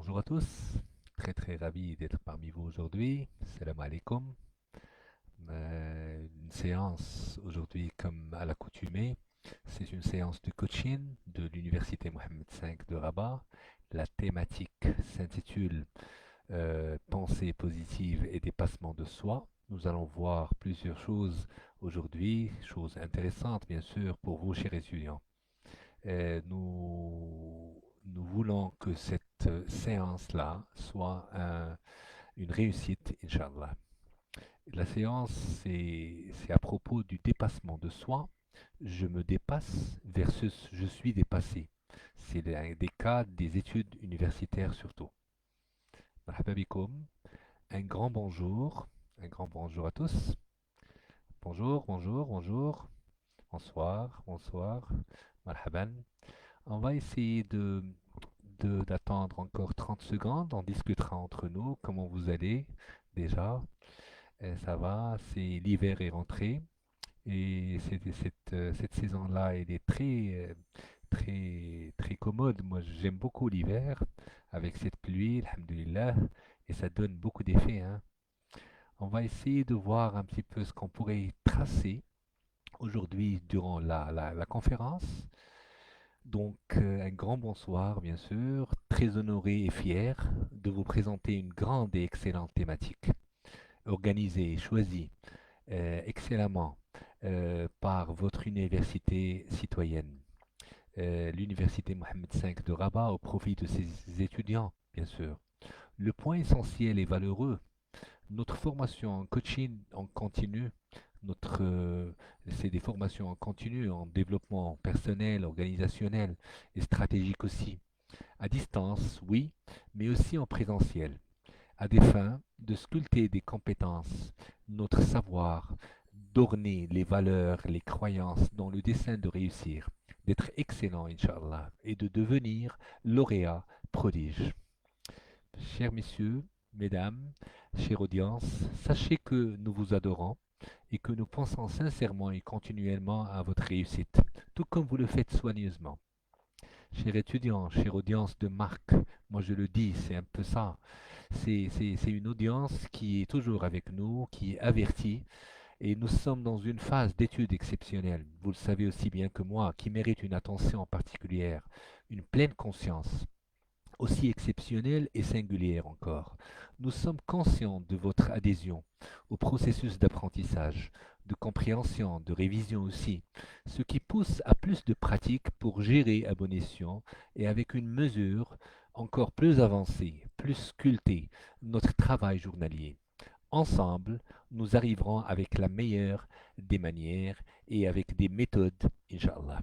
Bonjour à tous, très ravi d'être parmi vous aujourd'hui. Salam alaikum. Une séance aujourd'hui comme à l'accoutumée. C'est une séance de coaching de l'Université Mohammed V de Rabat. La thématique s'intitule Pensée positive et dépassement de soi. Nous allons voir plusieurs choses aujourd'hui, choses intéressantes bien sûr pour vous chers étudiants. Nous voulons que cette séance-là soit une réussite, Inch'Allah. La séance, c'est à propos du dépassement de soi. Je me dépasse versus je suis dépassé. C'est des cas des études universitaires surtout. Marhaba bikoum. Un grand bonjour à tous. Bonjour. Bonsoir. Marhaban. On va essayer d'attendre encore 30 secondes. On discutera entre nous comment vous allez déjà. Ça va, c'est l'hiver est rentré et cette saison-là, elle est très commode. Moi, j'aime beaucoup l'hiver avec cette pluie, alhamdoulilah, et ça donne beaucoup d'effets, hein. On va essayer de voir un petit peu ce qu'on pourrait tracer aujourd'hui durant la conférence. Donc, un grand bonsoir, bien sûr. Très honoré et fier de vous présenter une grande et excellente thématique, organisée et choisie excellemment par votre université citoyenne, l'Université Mohammed V de Rabat, au profit de ses étudiants, bien sûr. Le point essentiel et valeureux, notre formation en coaching en continu, c'est des formations en continu, en développement personnel, organisationnel et stratégique aussi. À distance, oui, mais aussi en présentiel, à des fins de sculpter des compétences, notre savoir, d'orner les valeurs, les croyances dans le dessein de réussir, d'être excellent, Inch'Allah, et de devenir lauréat prodige. Chers messieurs, mesdames, chère audience, sachez que nous vous adorons et que nous pensons sincèrement et continuellement à votre réussite, tout comme vous le faites soigneusement. Chers étudiants, chère audience de marque, moi je le dis, c'est un peu ça. C'est une audience qui est toujours avec nous, qui est avertie, et nous sommes dans une phase d'étude exceptionnelle, vous le savez aussi bien que moi, qui mérite une attention particulière, une pleine conscience aussi exceptionnelle et singulière encore. Nous sommes conscients de votre adhésion au processus d'apprentissage, de compréhension, de révision aussi, ce qui pousse à plus de pratique pour gérer à bon escient et avec une mesure encore plus avancée, plus sculptée, notre travail journalier. Ensemble, nous arriverons avec la meilleure des manières et avec des méthodes, Inch'Allah.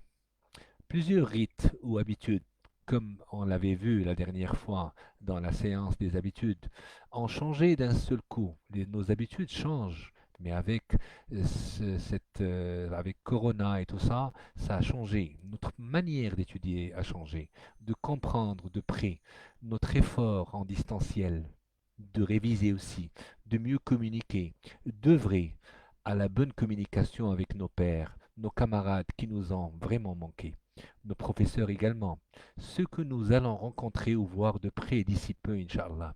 Plusieurs rites ou habitudes, comme on l'avait vu la dernière fois dans la séance des habitudes, ont changé d'un seul coup. Nos habitudes changent, mais avec, avec Corona et tout ça, ça a changé. Notre manière d'étudier a changé, de comprendre de près notre effort en distanciel, de réviser aussi, de mieux communiquer, d'œuvrer à la bonne communication avec nos pairs, nos camarades qui nous ont vraiment manqué, nos professeurs également, ceux que nous allons rencontrer ou voir de près d'ici peu, Inch'Allah.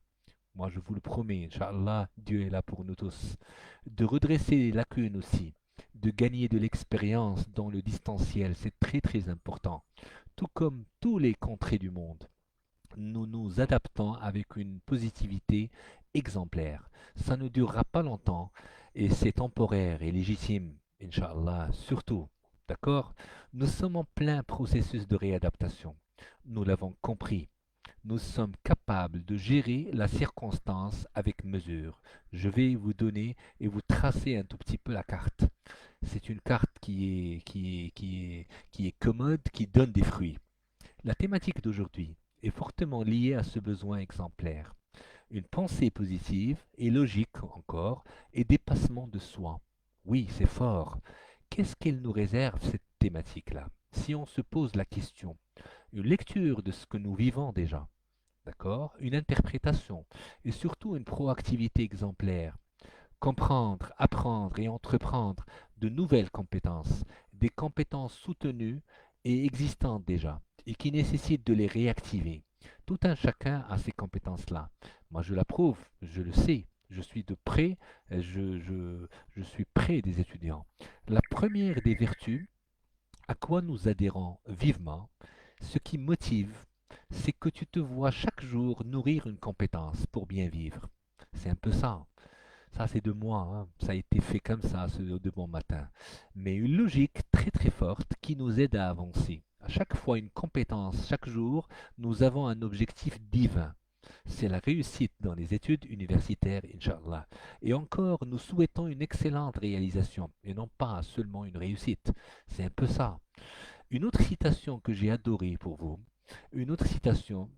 Moi, je vous le promets, Inch'Allah, Dieu est là pour nous tous. De redresser les lacunes aussi, de gagner de l'expérience dans le distanciel, c'est très important. Tout comme tous les contrées du monde, nous nous adaptons avec une positivité exemplaire. Ça ne durera pas longtemps et c'est temporaire et légitime, Inch'Allah, surtout. D'accord? Nous sommes en plein processus de réadaptation. Nous l'avons compris. Nous sommes capables de gérer la circonstance avec mesure. Je vais vous donner et vous tracer un tout petit peu la carte. C'est une carte qui est commode, qui donne des fruits. La thématique d'aujourd'hui est fortement liée à ce besoin exemplaire. Une pensée positive et logique encore et dépassement de soi. Oui, c'est fort. Qu'est-ce qu'elle nous réserve, cette thématique-là? Si on se pose la question, une lecture de ce que nous vivons déjà, d'accord? Une interprétation et surtout une proactivité exemplaire. Comprendre, apprendre et entreprendre de nouvelles compétences, des compétences soutenues et existantes déjà, et qui nécessitent de les réactiver. Tout un chacun a ces compétences-là. Moi, je l'approuve, je le sais. Je suis de près, je suis près des étudiants. La première des vertus, à quoi nous adhérons vivement, ce qui motive, c'est que tu te vois chaque jour nourrir une compétence pour bien vivre. C'est un peu ça. Ça, c'est de moi, hein. Ça a été fait comme ça de bon matin. Mais une logique très très forte qui nous aide à avancer. À chaque fois une compétence, chaque jour, nous avons un objectif divin. C'est la réussite dans les études universitaires, Inch'Allah. Et encore, nous souhaitons une excellente réalisation et non pas seulement une réussite. C'est un peu ça. Une autre citation que j'ai adorée pour vous, une autre citation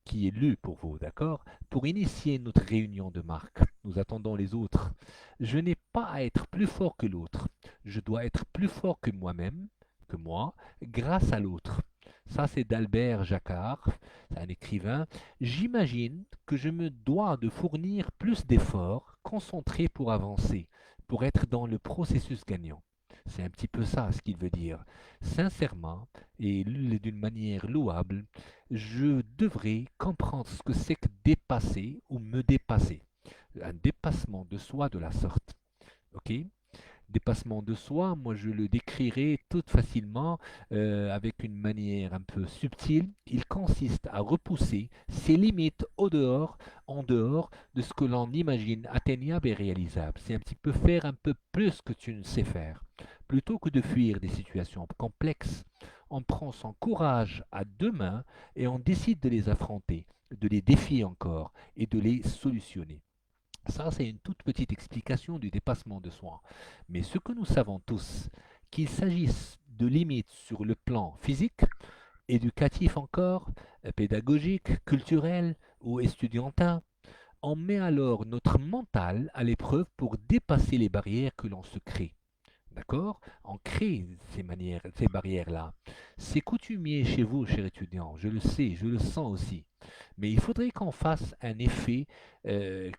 qui est lue pour vous, d'accord? Pour initier notre réunion de marque, nous attendons les autres. Je n'ai pas à être plus fort que l'autre. Je dois être plus fort que moi-même, que moi, grâce à l'autre. Ça, c'est d'Albert Jacquard, c'est un écrivain. J'imagine que je me dois de fournir plus d'efforts concentrés pour avancer, pour être dans le processus gagnant. C'est un petit peu ça ce qu'il veut dire. Sincèrement et d'une manière louable, je devrais comprendre ce que c'est que dépasser ou me dépasser. Un dépassement de soi de la sorte. Ok? Dépassement de soi, moi je le décrirai tout facilement avec une manière un peu subtile. Il consiste à repousser ses limites au dehors, en dehors de ce que l'on imagine atteignable et réalisable. C'est un petit peu faire un peu plus que tu ne sais faire. Plutôt que de fuir des situations complexes, on prend son courage à deux mains et on décide de les affronter, de les défier encore et de les solutionner. Ça, c'est une toute petite explication du dépassement de soi. Mais ce que nous savons tous, qu'il s'agisse de limites sur le plan physique, éducatif encore, pédagogique, culturel ou estudiantin, on met alors notre mental à l'épreuve pour dépasser les barrières que l'on se crée. D'accord? On crée ces barrières-là. C'est coutumier chez vous, chers étudiants, je le sais, je le sens aussi. Mais il faudrait qu'on fasse un effet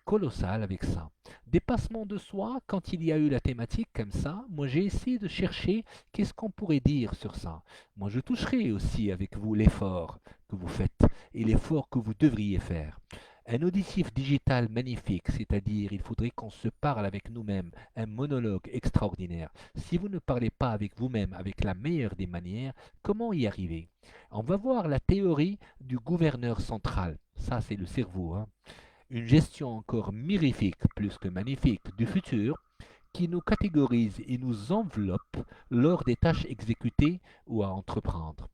colossal avec ça. Dépassement de soi, quand il y a eu la thématique comme ça, moi j'ai essayé de chercher qu'est-ce qu'on pourrait dire sur ça. Moi je toucherai aussi avec vous l'effort que vous faites et l'effort que vous devriez faire. Un auditif digital magnifique, c'est-à-dire il faudrait qu'on se parle avec nous-mêmes, un monologue extraordinaire. Si vous ne parlez pas avec vous-même avec la meilleure des manières, comment y arriver? On va voir la théorie du gouverneur central. Ça, c'est le cerveau, hein. Une gestion encore mirifique, plus que magnifique, du futur qui nous catégorise et nous enveloppe lors des tâches exécutées ou à entreprendre.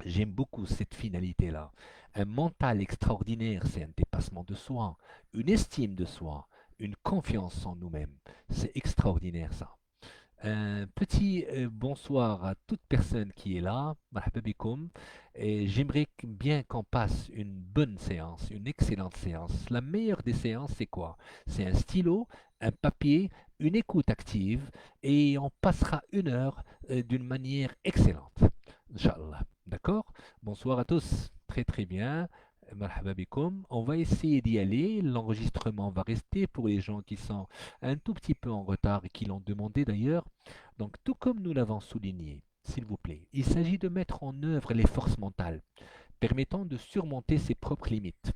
J'aime beaucoup cette finalité-là. Un mental extraordinaire, c'est un dépassement de soi, une estime de soi, une confiance en nous-mêmes. C'est extraordinaire ça. Un petit bonsoir à toute personne qui est là, marhaba bikoum. Et j'aimerais bien qu'on passe une bonne séance, une excellente séance. La meilleure des séances, c'est quoi? C'est un stylo, un papier, une écoute active et on passera une heure d'une manière excellente. Inch'Allah. D'accord? Bonsoir à tous. Très très bien. Marhaba bikoum. On va essayer d'y aller. L'enregistrement va rester pour les gens qui sont un tout petit peu en retard et qui l'ont demandé d'ailleurs. Donc, tout comme nous l'avons souligné, s'il vous plaît, il s'agit de mettre en œuvre les forces mentales permettant de surmonter ses propres limites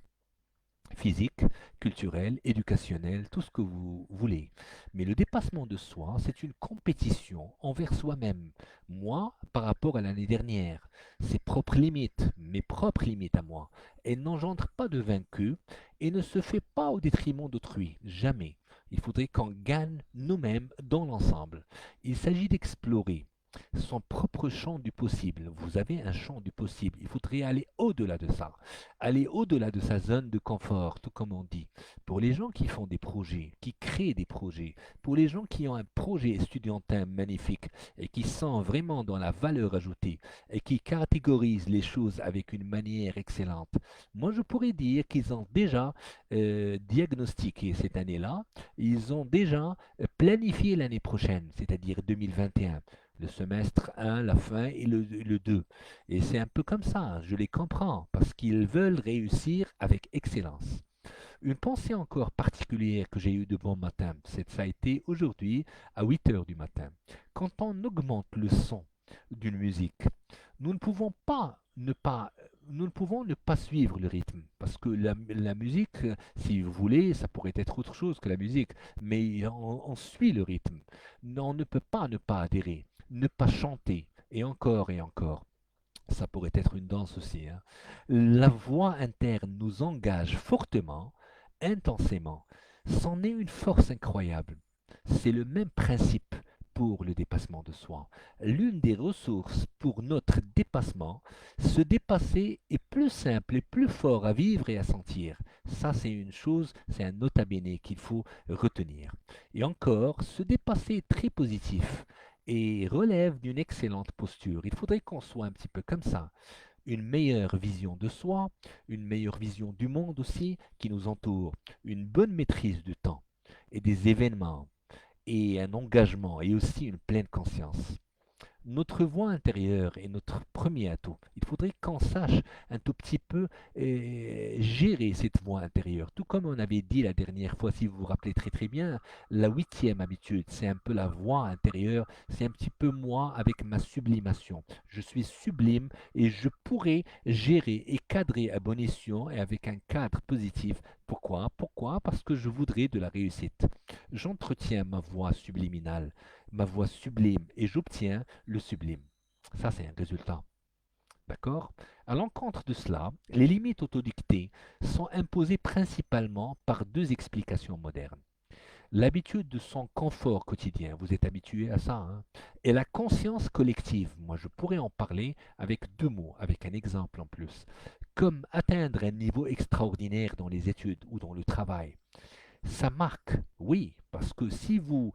physiques, culturelles, éducationnelles, tout ce que vous voulez. Mais le dépassement de soi, c'est une compétition envers soi-même. Moi, par rapport à l'année dernière, ses propres limites, mes propres limites à moi, elles n'engendrent pas de vaincu et ne se fait pas au détriment d'autrui. Jamais. Il faudrait qu'on gagne nous-mêmes dans l'ensemble. Il s'agit d'explorer son propre champ du possible. Vous avez un champ du possible. Il faudrait aller au-delà de ça. Aller au-delà de sa zone de confort, tout comme on dit. Pour les gens qui font des projets, qui créent des projets, pour les gens qui ont un projet estudiantin magnifique et qui sont vraiment dans la valeur ajoutée et qui catégorisent les choses avec une manière excellente. Moi, je pourrais dire qu'ils ont déjà diagnostiqué cette année-là, ils ont déjà planifié l'année prochaine, c'est-à-dire 2021, le semestre 1, la fin et le 2. Et c'est un peu comme ça, hein, je les comprends, parce qu'ils veulent réussir avec excellence. Une pensée encore particulière que j'ai eue de bon matin, ça a été aujourd'hui à 8 heures du matin. Quand on augmente le son d'une musique, nous ne pouvons pas ne pas nous ne pouvons ne pas suivre le rythme, parce que la musique, si vous voulez, ça pourrait être autre chose que la musique, mais on suit le rythme. On ne peut pas ne pas adhérer, ne pas chanter, et encore et encore. Ça pourrait être une danse aussi, hein. La voix interne nous engage fortement, intensément. C'en est une force incroyable. C'est le même principe pour le dépassement de soi. L'une des ressources pour notre dépassement, se dépasser est plus simple et plus fort à vivre et à sentir. Ça, c'est une chose, c'est un nota bene qu'il faut retenir. Et encore, se dépasser est très positif et relève d'une excellente posture. Il faudrait qu'on soit un petit peu comme ça. Une meilleure vision de soi, une meilleure vision du monde aussi qui nous entoure, une bonne maîtrise du temps et des événements et un engagement et aussi une pleine conscience. Notre voix intérieure est notre premier atout. Il faudrait qu'on sache un tout petit peu gérer cette voix intérieure. Tout comme on avait dit la dernière fois, si vous vous rappelez très très bien, la huitième habitude, c'est un peu la voix intérieure, c'est un petit peu moi avec ma sublimation. Je suis sublime et je pourrais gérer et cadrer à bon escient et avec un cadre positif. Pourquoi? Pourquoi? Parce que je voudrais de la réussite. J'entretiens ma voix subliminale, ma voix sublime et j'obtiens le sublime. Ça, c'est un résultat. D'accord? À l'encontre de cela, les limites autodictées sont imposées principalement par deux explications modernes. L'habitude de son confort quotidien, vous êtes habitué à ça, hein, et la conscience collective, moi je pourrais en parler avec deux mots, avec un exemple en plus, comme atteindre un niveau extraordinaire dans les études ou dans le travail. Ça marque, oui, parce que si vous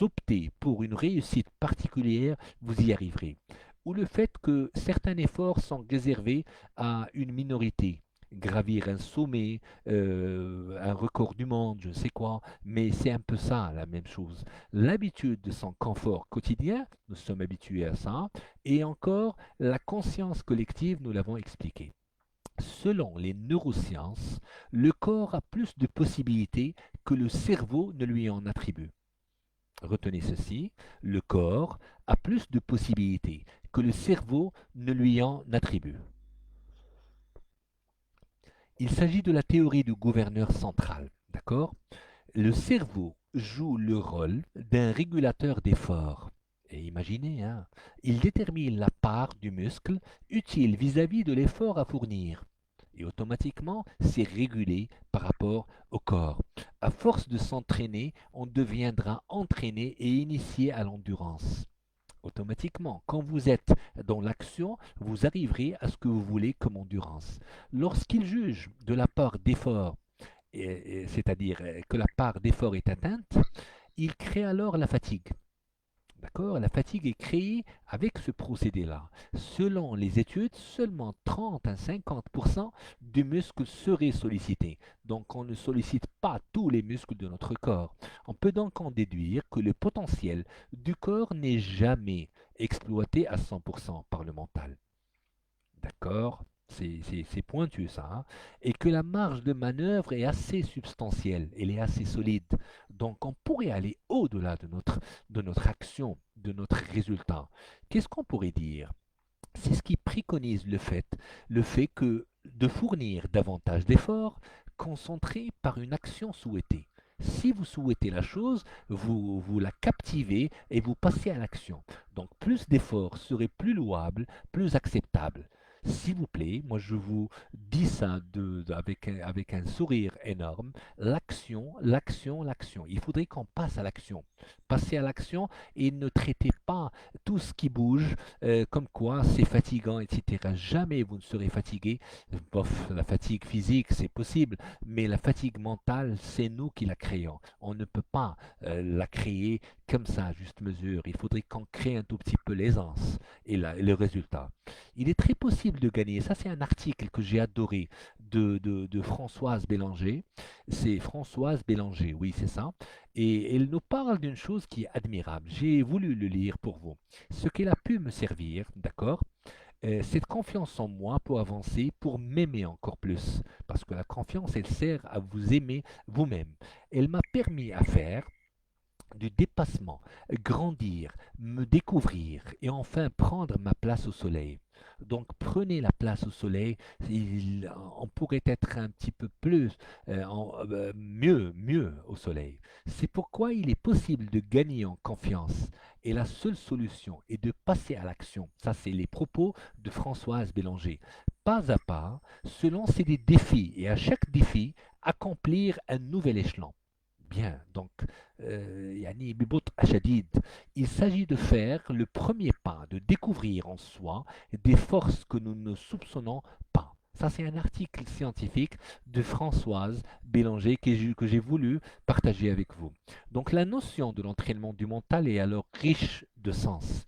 optez pour une réussite particulière, vous y arriverez. Ou le fait que certains efforts sont réservés à une minorité. Gravir un sommet, un record du monde, je ne sais quoi, mais c'est un peu ça la même chose. L'habitude de son confort quotidien, nous sommes habitués à ça, et encore la conscience collective, nous l'avons expliqué. Selon les neurosciences, le corps a plus de possibilités que le cerveau ne lui en attribue. Retenez ceci, le corps a plus de possibilités que le cerveau ne lui en attribue. Il s'agit de la théorie du gouverneur central, d'accord? Le cerveau joue le rôle d'un régulateur d'effort. Et imaginez, hein, il détermine la part du muscle utile vis-à-vis de l'effort à fournir. Et automatiquement, c'est régulé par rapport au corps. À force de s'entraîner, on deviendra entraîné et initié à l'endurance. Automatiquement, quand vous êtes dans l'action, vous arriverez à ce que vous voulez comme endurance. Lorsqu'il juge de la part d'effort, c'est-à-dire que la part d'effort est atteinte, il crée alors la fatigue. D'accord? La fatigue est créée avec ce procédé-là. Selon les études, seulement 30 à 50% du muscle serait sollicité. Donc on ne sollicite pas tous les muscles de notre corps. On peut donc en déduire que le potentiel du corps n'est jamais exploité à 100% par le mental. D'accord? C'est pointu ça, hein. Et que la marge de manœuvre est assez substantielle, elle est assez solide. Donc on pourrait aller au-delà de notre action, de notre résultat. Qu'est-ce qu'on pourrait dire? C'est ce qui préconise le fait que de fournir davantage d'efforts concentrés par une action souhaitée. Si vous souhaitez la chose, vous la captivez et vous passez à l'action. Donc plus d'efforts serait plus louable, plus acceptable. S'il vous plaît, moi je vous dis ça avec un sourire énorme. L'action, l'action, l'action. Il faudrait qu'on passe à l'action. Passez à l'action et ne traitez pas tout ce qui bouge comme quoi c'est fatigant, etc. Jamais vous ne serez fatigué. Bof, la fatigue physique, c'est possible, mais la fatigue mentale, c'est nous qui la créons. On ne peut pas la créer comme ça, à juste mesure. Il faudrait qu'on crée un tout petit peu l'aisance et le résultat. Il est très possible de gagner. Ça, c'est un article que j'ai adoré de Françoise Bélanger. C'est Françoise Bélanger, oui, c'est ça. Et elle nous parle d'une chose qui est admirable. J'ai voulu le lire pour vous. Ce qu'elle a pu me servir, d'accord? Cette confiance en moi pour avancer, pour m'aimer encore plus. Parce que la confiance, elle sert à vous aimer vous-même. Elle m'a permis à faire du dépassement, grandir, me découvrir et enfin prendre ma place au soleil. Donc prenez la place au soleil. On pourrait être un petit peu plus, mieux au soleil. C'est pourquoi il est possible de gagner en confiance. Et la seule solution est de passer à l'action. Ça, c'est les propos de Françoise Bélanger. Pas à pas, se lancer des défis et à chaque défi, accomplir un nouvel échelon. Bien, donc, Yani Bibot Achadid, il s'agit de faire le premier pas, de découvrir en soi des forces que nous ne soupçonnons pas. Ça, c'est un article scientifique de Françoise Bélanger que j'ai voulu partager avec vous. Donc, la notion de l'entraînement du mental est alors riche de sens.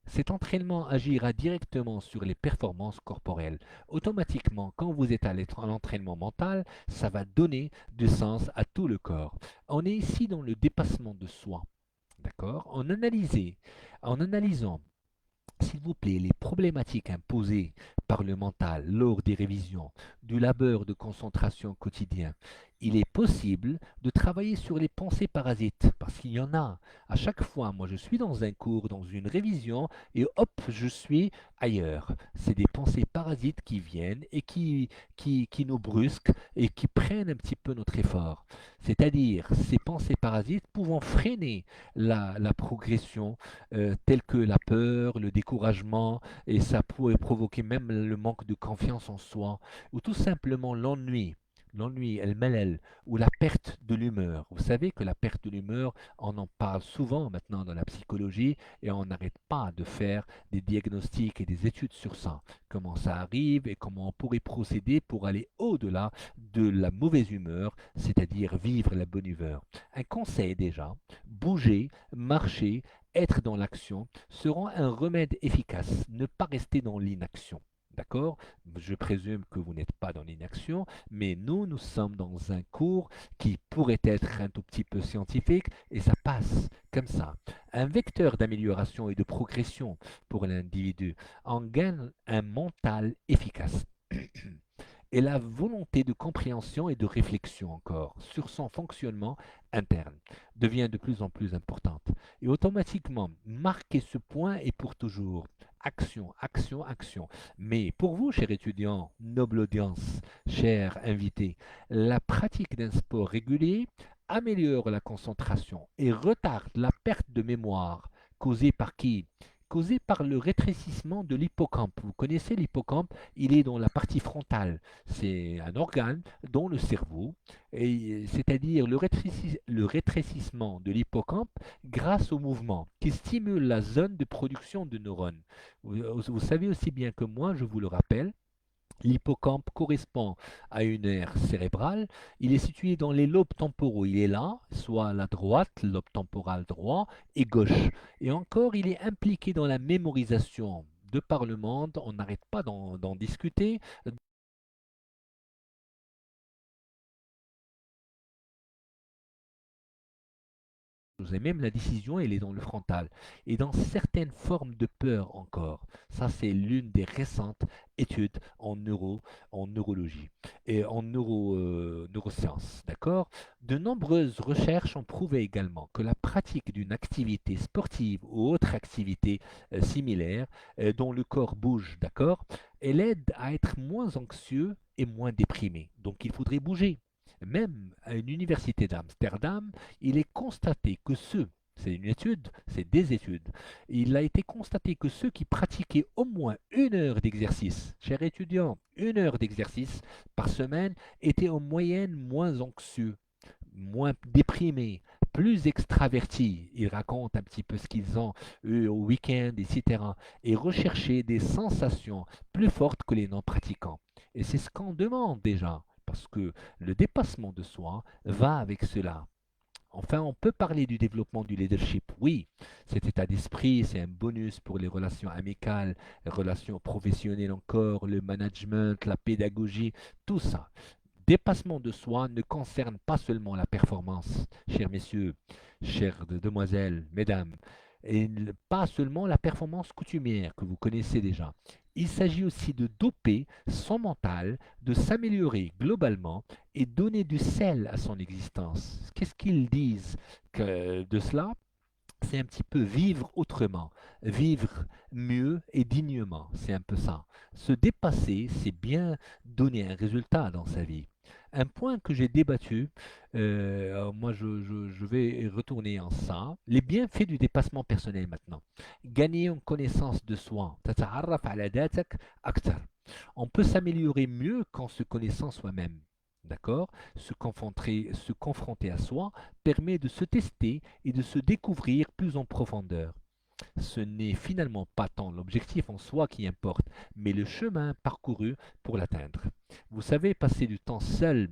Cet entraînement agira directement sur les performances corporelles. Automatiquement, quand vous êtes à l'entraînement mental, ça va donner du sens à tout le corps. On est ici dans le dépassement de soi. D'accord? En analysant, s'il vous plaît, les problématiques imposées par le mental lors des révisions, du labeur de concentration quotidien, il est possible de travailler sur les pensées parasites, parce qu'il y en a. À chaque fois, moi je suis dans un cours, dans une révision, et hop, je suis ailleurs. C'est des pensées parasites qui viennent et qui nous brusquent et qui prennent un petit peu notre effort. C'est-à-dire, ces pensées parasites pouvant freiner la progression telles que la peur, le découragement, et ça pourrait provoquer même le manque de confiance en soi, ou tout simplement l'ennui. L'ennui, el malal, ou la perte de l'humeur. Vous savez que la perte de l'humeur, on en parle souvent maintenant dans la psychologie et on n'arrête pas de faire des diagnostics et des études sur ça. Comment ça arrive et comment on pourrait procéder pour aller au-delà de la mauvaise humeur, c'est-à-dire vivre la bonne humeur. Un conseil déjà, bouger, marcher, être dans l'action seront un remède efficace. Ne pas rester dans l'inaction. D'accord? Je présume que vous n'êtes pas dans l'inaction, mais nous sommes dans un cours qui pourrait être un tout petit peu scientifique et ça passe comme ça. Un vecteur d'amélioration et de progression pour l'individu en gagne un mental efficace. Et la volonté de compréhension et de réflexion encore sur son fonctionnement interne devient de plus en plus importante. Et automatiquement, marquer ce point et pour toujours. Action, action, action. Mais pour vous, chers étudiants, noble audience, chers invités, la pratique d'un sport régulier améliore la concentration et retarde la perte de mémoire causée par qui? Causée par le rétrécissement de l'hippocampe. Vous connaissez l'hippocampe, il est dans la partie frontale. C'est un organe dans le cerveau, c'est-à-dire le rétrécissement de l'hippocampe grâce au mouvement qui stimule la zone de production de neurones. Vous savez aussi bien que moi, je vous le rappelle, l'hippocampe correspond à une aire cérébrale. Il est situé dans les lobes temporaux. Il est là, soit à la droite, lobe temporal droit, et gauche. Et encore, il est impliqué dans la mémorisation. De par le monde, on n'arrête pas d'en discuter. Et même la décision, elle est dans le frontal. Et dans certaines formes de peur encore. Ça, c'est l'une des récentes études en neurologie et en neurosciences. D'accord? De nombreuses recherches ont prouvé également que la pratique d'une activité sportive ou autre activité similaire dont le corps bouge, d'accord, elle aide à être moins anxieux et moins déprimé. Donc, il faudrait bouger. Même à une université d'Amsterdam, il est constaté que c'est une étude, c'est des études, il a été constaté que ceux qui pratiquaient au moins 1 heure d'exercice, chers étudiants, 1 heure d'exercice par semaine, étaient en moyenne moins anxieux, moins déprimés, plus extravertis. Ils racontent un petit peu ce qu'ils ont eu au week-end, etc. Et recherchaient des sensations plus fortes que les non-pratiquants. Et c'est ce qu'on demande déjà, parce que le dépassement de soi va avec cela. Enfin, on peut parler du développement du leadership. Oui, cet état d'esprit, c'est un bonus pour les relations amicales, les relations professionnelles encore, le management, la pédagogie, tout ça. Dépassement de soi ne concerne pas seulement la performance, chers messieurs, chères demoiselles, mesdames, et pas seulement la performance coutumière que vous connaissez déjà. Il s'agit aussi de doper son mental, de s'améliorer globalement et donner du sel à son existence. Qu'est-ce qu'ils disent de cela? c'est un petit peu vivre autrement, vivre mieux et dignement, c'est un peu ça. Se dépasser, c'est bien donner un résultat dans sa vie. Un point que j'ai débattu, moi je vais retourner en ça, les bienfaits du dépassement personnel maintenant. Gagner en connaissance de soi. تتعرف على ذاتك أكثر. On peut s'améliorer mieux qu'en se connaissant soi-même. D'accord? Se confronter à soi permet de se tester et de se découvrir plus en profondeur. Ce n'est finalement pas tant l'objectif en soi qui importe, mais le chemin parcouru pour l'atteindre. Vous savez, passer du temps seul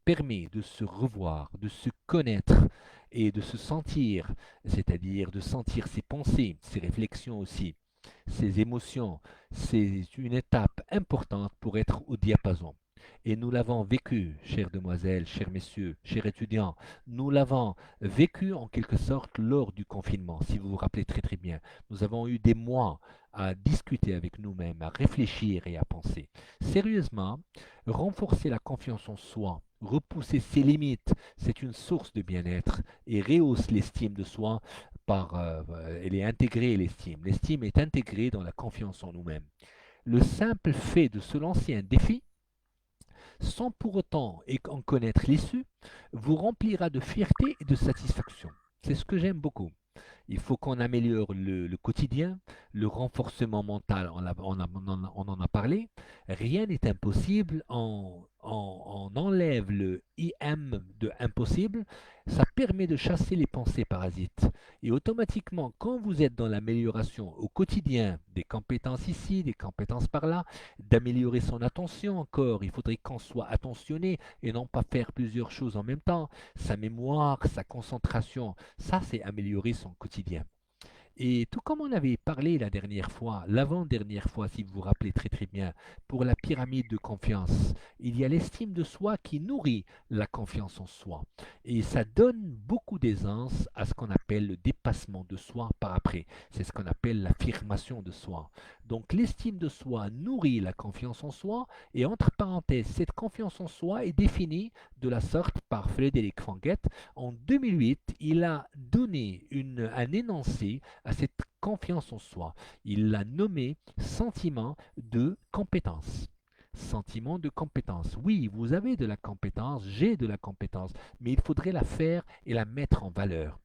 permet de se revoir, de se connaître et de se sentir, c'est-à-dire de sentir ses pensées, ses réflexions aussi, ses émotions. C'est une étape importante pour être au diapason. Et nous l'avons vécu, chères demoiselles, chers messieurs, chers étudiants, nous l'avons vécu en quelque sorte lors du confinement, si vous vous rappelez très très bien. Nous avons eu des mois à discuter avec nous-mêmes, à réfléchir et à penser. Sérieusement, renforcer la confiance en soi, repousser ses limites, c'est une source de bien-être et rehausse l'estime de soi elle est intégrée, l'estime. L'estime est intégrée dans la confiance en nous-mêmes. Le simple fait de se lancer un défi, sans pour autant en connaître l'issue, vous remplira de fierté et de satisfaction. C'est ce que j'aime beaucoup. Il faut qu'on améliore le quotidien, le renforcement mental, on en a parlé. Rien n'est impossible, on enlève le IM de impossible, ça permet de chasser les pensées parasites. Et automatiquement, quand vous êtes dans l'amélioration au quotidien, des compétences ici, des compétences par là, d'améliorer son attention encore, il faudrait qu'on soit attentionné et non pas faire plusieurs choses en même temps, sa mémoire, sa concentration, ça c'est améliorer son quotidien. Et tout comme on avait parlé la dernière fois, l'avant-dernière fois, si vous vous rappelez très très bien, pour la pyramide de confiance, il y a l'estime de soi qui nourrit la confiance en soi. Et ça donne beaucoup d'aisance à ce qu'on appelle le dépassement de soi par après. C'est ce qu'on appelle l'affirmation de soi. Donc l'estime de soi nourrit la confiance en soi. Et entre parenthèses, cette confiance en soi est définie de la sorte par Frédéric Fanguet. En 2008, il a donné un énoncé à cette confiance en soi. Il l'a nommé sentiment de compétence. Sentiment de compétence. Oui, vous avez de la compétence, j'ai de la compétence, mais il faudrait la faire et la mettre en valeur.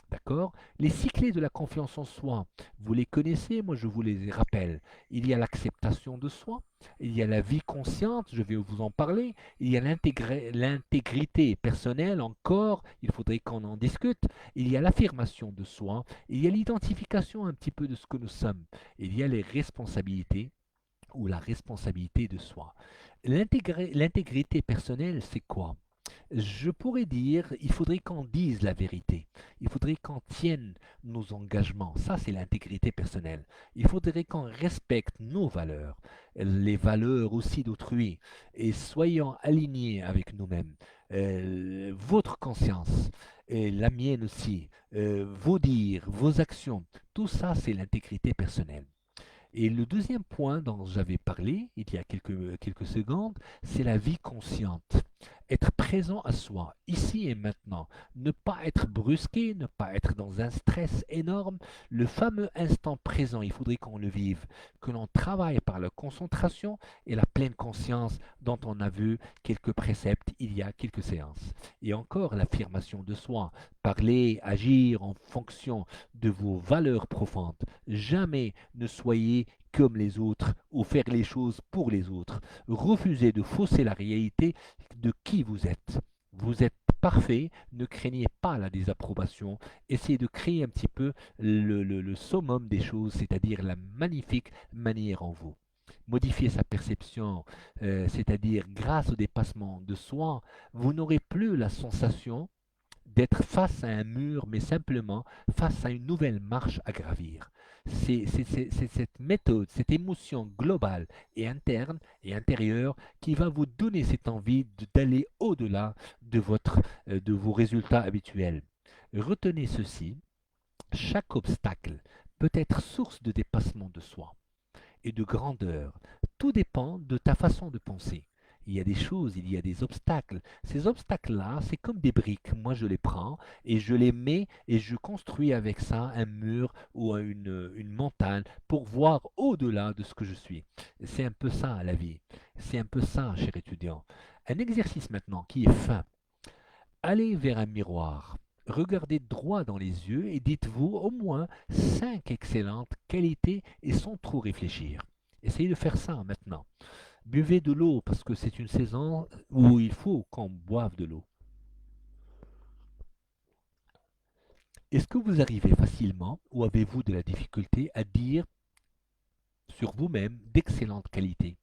D'accord? Les six clés de la confiance en soi, vous les connaissez, moi je vous les rappelle. Il y a l'acceptation de soi, il y a la vie consciente, je vais vous en parler, il y a l'intégrité personnelle encore, il faudrait qu'on en discute, il y a l'affirmation de soi, il y a l'identification un petit peu de ce que nous sommes, il y a les responsabilités ou la responsabilité de soi. L'intégrité personnelle, c'est quoi? Je pourrais dire, il faudrait qu'on dise la vérité. Il faudrait qu'on tienne nos engagements. Ça, c'est l'intégrité personnelle. Il faudrait qu'on respecte nos valeurs, les valeurs aussi d'autrui, et soyons alignés avec nous-mêmes. Votre conscience, et la mienne aussi, vos dires, vos actions, tout ça, c'est l'intégrité personnelle. Et le deuxième point dont j'avais parlé il y a quelques secondes, c'est la vie consciente. Être présent à soi, ici et maintenant. Ne pas être brusqué, ne pas être dans un stress énorme. Le fameux instant présent, il faudrait qu'on le vive. Que l'on travaille par la concentration et la pleine conscience dont on a vu quelques préceptes il y a quelques séances. Et encore l'affirmation de soi. Parler, agir en fonction de vos valeurs profondes. Jamais ne soyez comme les autres ou faire les choses pour les autres. Refusez de fausser la réalité de qui vous êtes. Vous êtes parfait, ne craignez pas la désapprobation, essayez de créer un petit peu le summum des choses, c'est-à-dire la magnifique manière en vous. Modifier sa perception, c'est-à-dire grâce au dépassement de soi, vous n'aurez plus la sensation d'être face à un mur, mais simplement face à une nouvelle marche à gravir. C'est cette méthode, cette émotion globale et interne et intérieure qui va vous donner cette envie d'aller au-delà de vos résultats habituels. Retenez ceci, chaque obstacle peut être source de dépassement de soi et de grandeur. Tout dépend de ta façon de penser. Il y a des choses, il y a des obstacles. Ces obstacles-là, c'est comme des briques. Moi, je les prends et je les mets et je construis avec ça un mur ou une montagne pour voir au-delà de ce que je suis. C'est un peu ça, la vie. C'est un peu ça, cher étudiant. Un exercice maintenant qui est fin. Allez vers un miroir. Regardez droit dans les yeux et dites-vous au moins 5 excellentes qualités et sans trop réfléchir. Essayez de faire ça maintenant. Buvez de l'eau parce que c'est une saison où il faut qu'on boive de l'eau. Est-ce que vous arrivez facilement ou avez-vous de la difficulté à dire sur vous-même d'excellentes qualités?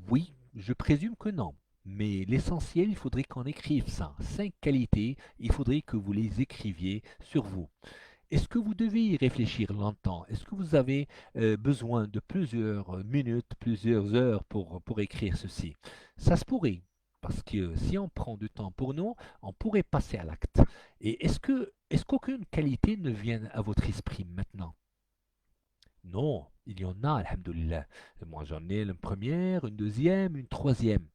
Oui, je présume que non. Mais l'essentiel, il faudrait qu'on écrive ça. 5 qualités, il faudrait que vous les écriviez sur vous. Est-ce que vous devez y réfléchir longtemps? Est-ce que vous avez besoin de plusieurs minutes, plusieurs heures pour écrire ceci? Ça se pourrait, parce que si on prend du temps pour nous, on pourrait passer à l'acte. Et est-ce qu'aucune qualité ne vient à votre esprit maintenant? Non, il y en a, alhamdoulilah. Moi, j'en ai une première, une deuxième, une troisième.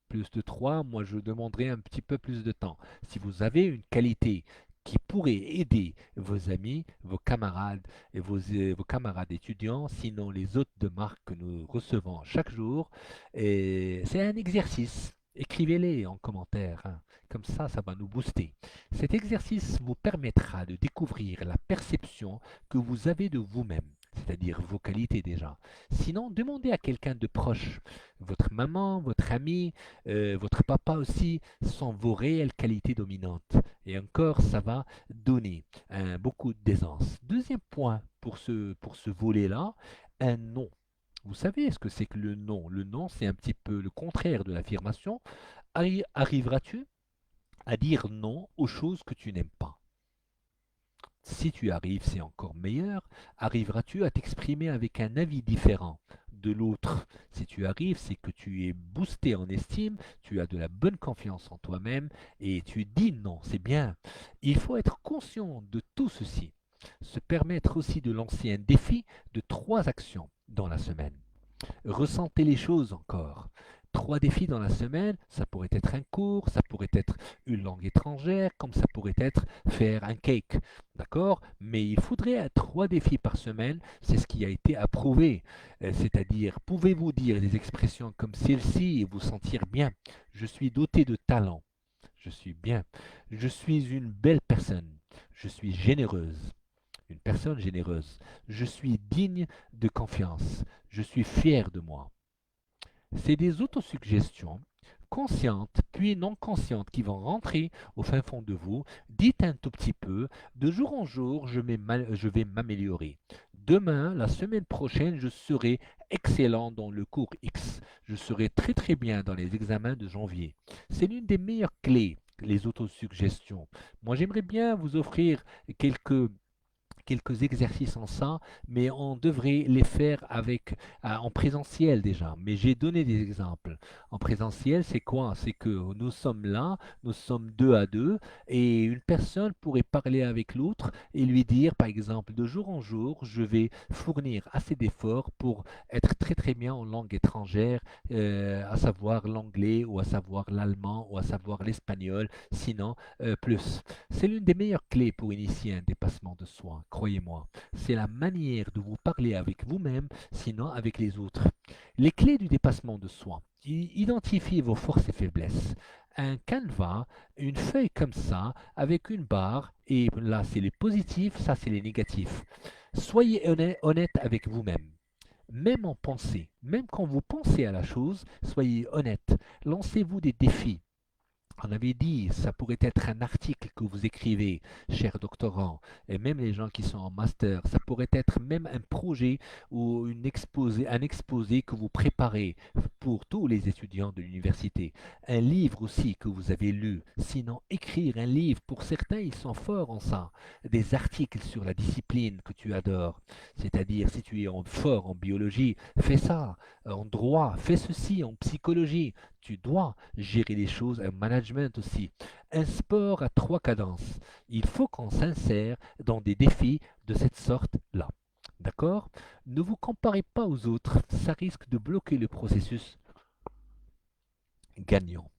Plus de trois, moi, je demanderai un petit peu plus de temps. Si vous avez une qualité qui pourrait aider vos amis, vos camarades et vos camarades étudiants, sinon les hôtes de marque que nous recevons chaque jour, et c'est un exercice. Écrivez-les en commentaire, hein. Comme ça va nous booster. Cet exercice vous permettra de découvrir la perception que vous avez de vous-même, c'est-à-dire vos qualités déjà. Sinon, demandez à quelqu'un de proche, votre maman, votre ami, votre papa aussi, sont vos réelles qualités dominantes. Et encore, ça va donner beaucoup d'aisance. Deuxième point pour ce volet-là, un non. Vous savez ce que c'est que le non? Le non, c'est un petit peu le contraire de l'affirmation. Arriveras-tu à dire non aux choses que tu n'aimes pas? Si tu arrives, c'est encore meilleur. Arriveras-tu à t'exprimer avec un avis différent de l'autre? Si tu arrives, c'est que tu es boosté en estime, tu as de la bonne confiance en toi-même et tu dis non, c'est bien. Il faut être conscient de tout ceci. Se permettre aussi de lancer un défi de 3 actions dans la semaine. Ressentez les choses encore. 3 défis dans la semaine, ça pourrait être un cours, ça pourrait être une langue étrangère, comme ça pourrait être faire un cake. D'accord? Mais il faudrait 3 défis par semaine, c'est ce qui a été approuvé. C'est-à-dire, pouvez-vous dire des expressions comme celle-ci et vous sentir bien? Je suis doté de talent. Je suis bien. Je suis une belle personne. Je suis généreuse. Une personne généreuse. Je suis digne de confiance. Je suis fier de moi. C'est des autosuggestions conscientes puis non conscientes qui vont rentrer au fin fond de vous. Dites un tout petit peu, de jour en jour, je vais m'améliorer. Demain, la semaine prochaine, je serai excellent dans le cours X. Je serai très très bien dans les examens de janvier. C'est l'une des meilleures clés, les autosuggestions. Moi, j'aimerais bien vous offrir quelques exercices en ça, mais on devrait les faire en présentiel déjà. Mais j'ai donné des exemples. En présentiel, c'est quoi? C'est que nous sommes là, nous sommes deux à deux, et une personne pourrait parler avec l'autre et lui dire, par exemple, de jour en jour, je vais fournir assez d'efforts pour être très très bien en langue étrangère, à savoir l'anglais ou à savoir l'allemand ou à savoir l'espagnol, sinon plus. C'est l'une des meilleures clés pour initier un dépassement de soi, croyez-moi. C'est la manière de vous parler avec vous-même, sinon avec les autres. Les clés du dépassement de soi. Identifiez vos forces et faiblesses. Un canevas, une feuille comme ça, avec une barre, et là c'est les positifs, ça c'est les négatifs. Soyez honnête avec vous-même. Même en pensée, même quand vous pensez à la chose, soyez honnête. Lancez-vous des défis. On avait dit, ça pourrait être un article que vous écrivez, cher doctorant, et même les gens qui sont en master, ça pourrait être même un projet ou un exposé que vous préparez pour tous les étudiants de l'université. Un livre aussi que vous avez lu. Sinon, écrire un livre, pour certains, ils sont forts en ça. Des articles sur la discipline que tu adores. C'est-à-dire, si tu es fort en biologie, fais ça. En droit, fais ceci. En psychologie, tu dois gérer les choses, un management aussi. Un sport à 3 cadences. Il faut qu'on s'insère dans des défis de cette sorte-là. D'accord? Ne vous comparez pas aux autres, ça risque de bloquer le processus gagnant.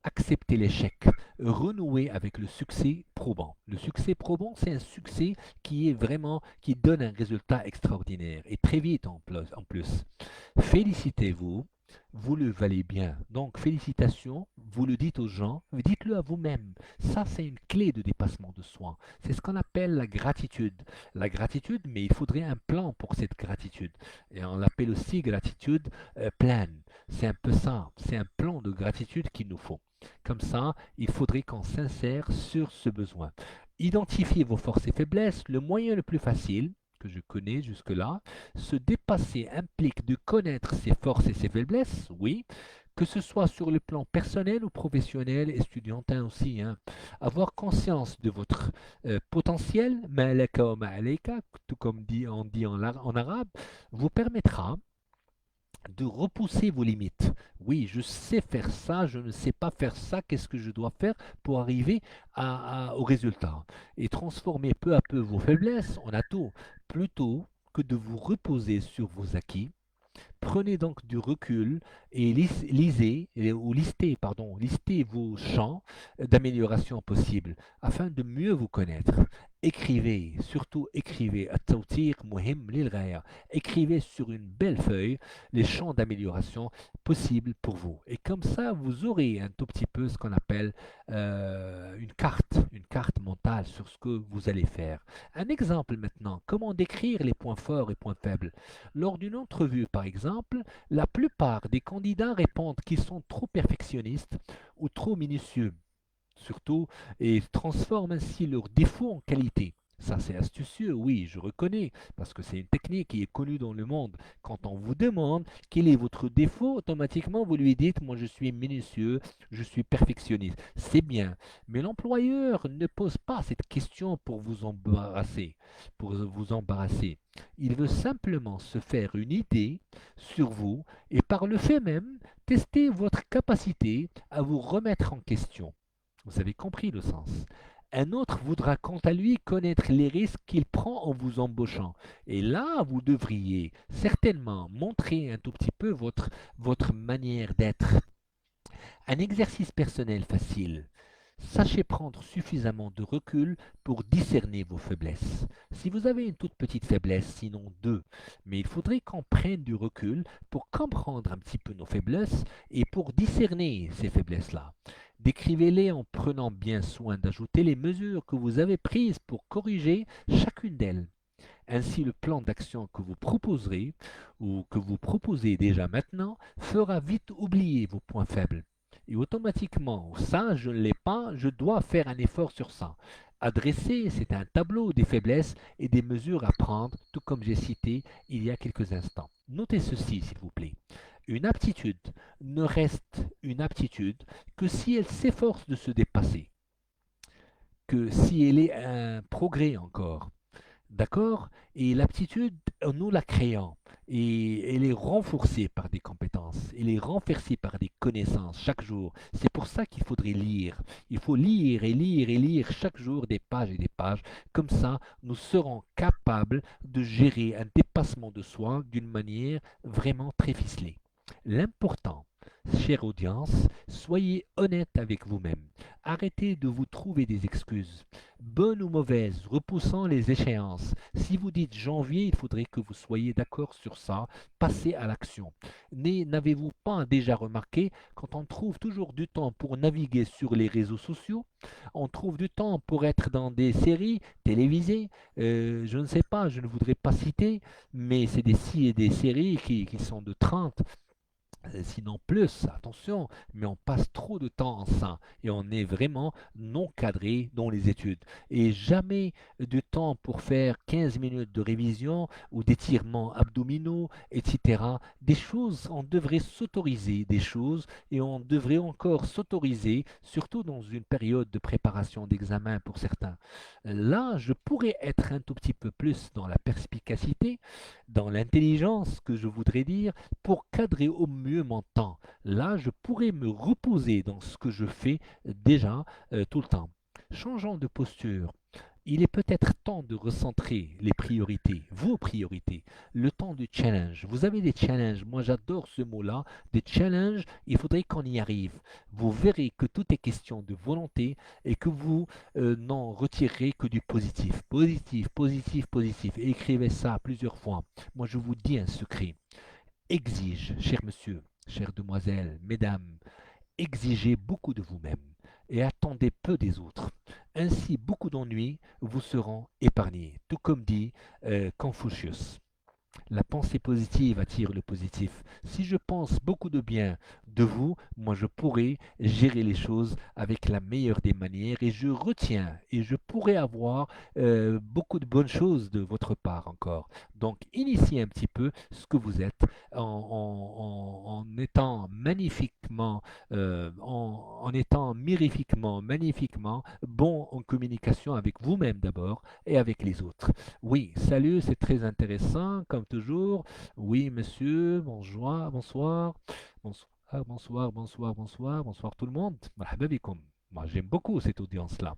Accepter l'échec, renouer avec le succès probant. Le succès probant, c'est un succès qui est vraiment, qui donne un résultat extraordinaire et très vite en plus. Félicitez-vous, vous le valez bien. Donc, félicitations, vous le dites aux gens, dites-le à vous-même. Ça, c'est une clé de dépassement de soi. C'est ce qu'on appelle la gratitude. La gratitude, mais il faudrait un plan pour cette gratitude. Et on l'appelle aussi gratitude plan. C'est un peu ça, c'est un plan de gratitude qu'il nous faut. Comme ça, il faudrait qu'on s'insère sur ce besoin. Identifier vos forces et faiblesses, le moyen le plus facile que je connais jusque-là, se dépasser implique de connaître ses forces et ses faiblesses, oui, que ce soit sur le plan personnel ou professionnel, estudiantin aussi, hein. Avoir conscience de votre potentiel, ma'alaka wa ma'alayka, tout comme on dit en arabe, vous permettra de repousser vos limites. Oui, je sais faire ça, je ne sais pas faire ça, qu'est-ce que je dois faire pour arriver au résultat? Et transformer peu à peu vos faiblesses en atouts, plutôt que de vous reposer sur vos acquis. Prenez donc du recul et listez vos champs d'amélioration possibles afin de mieux vous connaître. Écrivez, surtout écrivez, التوثيق مهم للغاية. Écrivez sur une belle feuille les champs d'amélioration possibles pour vous. Et comme ça, vous aurez un tout petit peu ce qu'on appelle une carte mentale sur ce que vous allez faire. Un exemple maintenant, comment décrire les points forts et points faibles. Lors d'une entrevue, par exemple, la plupart des candidats répondent qu'ils sont trop perfectionnistes ou trop minutieux, surtout, et transforment ainsi leurs défauts en qualité. Ça, c'est astucieux, oui, je reconnais, parce que c'est une technique qui est connue dans le monde. Quand on vous demande quel est votre défaut, automatiquement, vous lui dites, moi, je suis minutieux, je suis perfectionniste. C'est bien, mais l'employeur ne pose pas cette question pour vous embarrasser, Il veut simplement se faire une idée sur vous et par le fait même, tester votre capacité à vous remettre en question. Vous avez compris le sens. Un autre voudra quant à lui connaître les risques qu'il prend en vous embauchant. Et là, vous devriez certainement montrer un tout petit peu votre manière d'être. Un exercice personnel facile. Sachez prendre suffisamment de recul pour discerner vos faiblesses. Si vous avez une toute petite faiblesse, sinon deux, mais il faudrait qu'on prenne du recul pour comprendre un petit peu nos faiblesses et pour discerner ces faiblesses-là. Décrivez-les en prenant bien soin d'ajouter les mesures que vous avez prises pour corriger chacune d'elles. Ainsi, le plan d'action que vous proposerez ou que vous proposez déjà maintenant fera vite oublier vos points faibles. Et automatiquement, ça, je ne l'ai pas, je dois faire un effort sur ça. Adresser, c'est un tableau des faiblesses et des mesures à prendre, tout comme j'ai cité il y a quelques instants. Notez ceci, s'il vous plaît. Une aptitude ne reste une aptitude que si elle s'efforce de se dépasser, que si elle est un progrès encore. D'accord? Et l'aptitude, nous la créons. Et elle est renforcée par des compétences. Elle est renforcée par des connaissances chaque jour. C'est pour ça qu'il faudrait lire. Il faut lire et lire et lire chaque jour des pages et des pages. Comme ça, nous serons capables de gérer un dépassement de soi d'une manière vraiment très ficelée. L'important, chère audience, soyez honnête avec vous-même. Arrêtez de vous trouver des excuses, bonnes ou mauvaises, repoussant les échéances. Si vous dites janvier, il faudrait que vous soyez d'accord sur ça. Passez à l'action. N'avez-vous pas déjà remarqué, quand on trouve toujours du temps pour naviguer sur les réseaux sociaux, on trouve du temps pour être dans des séries télévisées, je ne sais pas, je ne voudrais pas citer, mais c'est des séries qui sont de 30, sinon plus, attention, mais on passe trop de temps en ça et on est vraiment non cadré dans les études. Et jamais de temps pour faire 15 minutes de révision ou d'étirements abdominaux, etc. Des choses, on devrait s'autoriser des choses et on devrait encore s'autoriser, surtout dans une période de préparation d'examen pour certains. Là, je pourrais être un tout petit peu plus dans la perspicacité, dans l'intelligence que je voudrais dire, pour cadrer au mieux mon temps. Là, je pourrais me reposer dans ce que je fais déjà tout le temps. Changeons de posture. Il est peut-être temps de recentrer les priorités, vos priorités, le temps du challenge. Vous avez des challenges, moi j'adore ce mot-là, des challenges, il faudrait qu'on y arrive. Vous verrez que tout est question de volonté et que vous n'en retirerez que du positif. Positif, positif, positif. Et écrivez ça plusieurs fois. Moi je vous dis un secret. Exige, cher monsieur, chère demoiselle, mesdames, exigez beaucoup de vous-même et attendez peu des autres. Ainsi, beaucoup d'ennuis vous seront épargnés, tout comme dit Confucius. La pensée positive attire le positif. Si je pense beaucoup de bien de vous, moi je pourrai gérer les choses avec la meilleure des manières et je retiens et je pourrai avoir beaucoup de bonnes choses de votre part encore. Donc initiez un petit peu ce que vous êtes en étant magnifiquement, en étant mirifiquement, magnifiquement bon en communication avec vous-même d'abord et avec les autres. Oui, salut, c'est très intéressant, comme toujours. Oui, monsieur, bonjour, bonsoir, bonsoir, bonsoir, bonsoir, bonsoir, bonsoir tout le monde. Marhaba bikoum. Moi, j'aime beaucoup cette audience-là.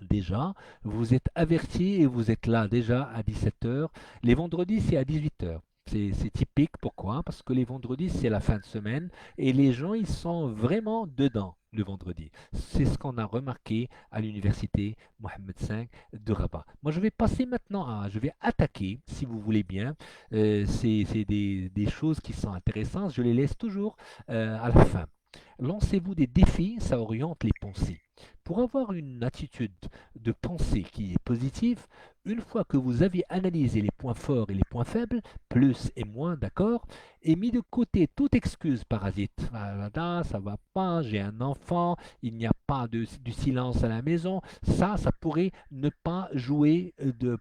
Déjà, vous êtes avertis et vous êtes là déjà à 17 heures. Les vendredis, c'est à 18 heures. C'est typique. Pourquoi? Parce que les vendredis, c'est la fin de semaine et les gens, ils sont vraiment dedans le vendredi. C'est ce qu'on a remarqué à l'université Mohammed V de Rabat. Moi, je vais passer maintenant je vais attaquer, si vous voulez bien. C'est des choses qui sont intéressantes. Je les laisse toujours à la fin. Lancez-vous des défis, ça oriente les pensées. Pour avoir une attitude de pensée qui est positive, une fois que vous avez analysé les points forts et les points faibles, plus et moins, d'accord, et mis de côté toute excuse parasite. Ah, là, ça va pas, j'ai un enfant, il n'y a pas du silence à la maison. Ça pourrait ne pas jouer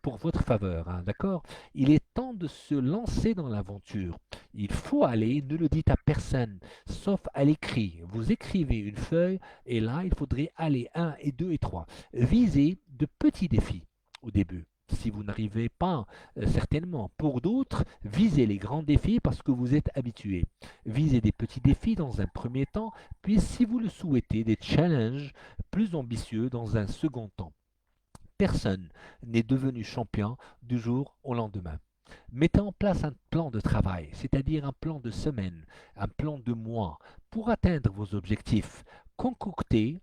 pour votre faveur, hein, d'accord? Il est temps de se lancer dans l'aventure. Il faut aller, ne le dites à personne, sauf à l'écrit. Vous écrivez une feuille et là, il faudrait aller 1 et 2 et 3. Visez de petits défis au début. Si vous n'arrivez pas, certainement. Pour d'autres, visez les grands défis parce que vous êtes habitué. Visez des petits défis dans un premier temps, puis si vous le souhaitez, des challenges plus ambitieux dans un second temps. Personne n'est devenu champion du jour au lendemain. Mettez en place un plan de travail, c'est-à-dire un plan de semaine, un plan de mois, pour atteindre vos objectifs. Concoctez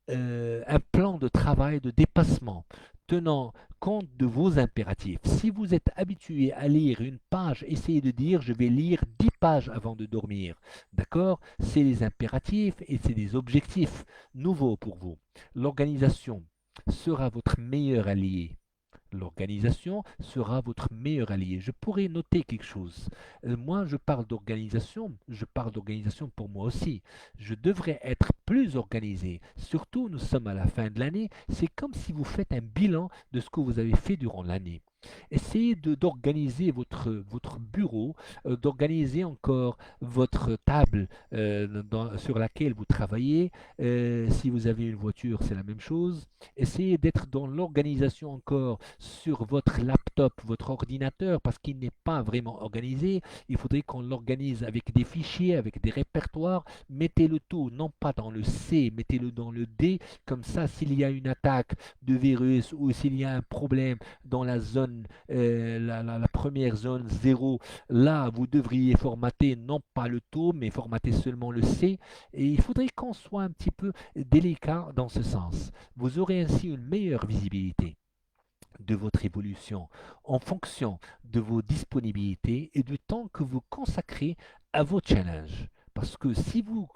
un plan de travail de dépassement tenant compte de vos impératifs. Si vous êtes habitué à lire une page, essayez de dire je vais lire 10 pages avant de dormir. D'accord? C'est les impératifs et c'est des objectifs nouveaux pour vous. L'organisation sera votre meilleur allié. L'organisation sera votre meilleur allié. Je pourrais noter quelque chose. Moi, je parle d'organisation pour moi aussi. Je devrais être plus organisé. Surtout, nous sommes à la fin de l'année. C'est comme si vous faites un bilan de ce que vous avez fait durant l'année. Essayez d'organiser votre bureau, d'organiser encore votre table sur laquelle vous travaillez. Si vous avez une voiture, c'est la même chose. Essayez d'être dans l'organisation encore sur votre laptop, votre ordinateur, parce qu'il n'est pas vraiment organisé. Il faudrait qu'on l'organise avec des fichiers, avec des répertoires. Mettez le tout, non pas dans le C, mettez-le dans le D. Comme ça, s'il y a une attaque de virus ou s'il y a un problème dans la zone, la première zone 0, là, vous devriez formater non pas le tout, mais formater seulement le C. Et il faudrait qu'on soit un petit peu délicat dans ce sens. Vous aurez ainsi une meilleure visibilité de votre évolution en fonction de vos disponibilités et du temps que vous consacrez à vos challenges. Parce que si vous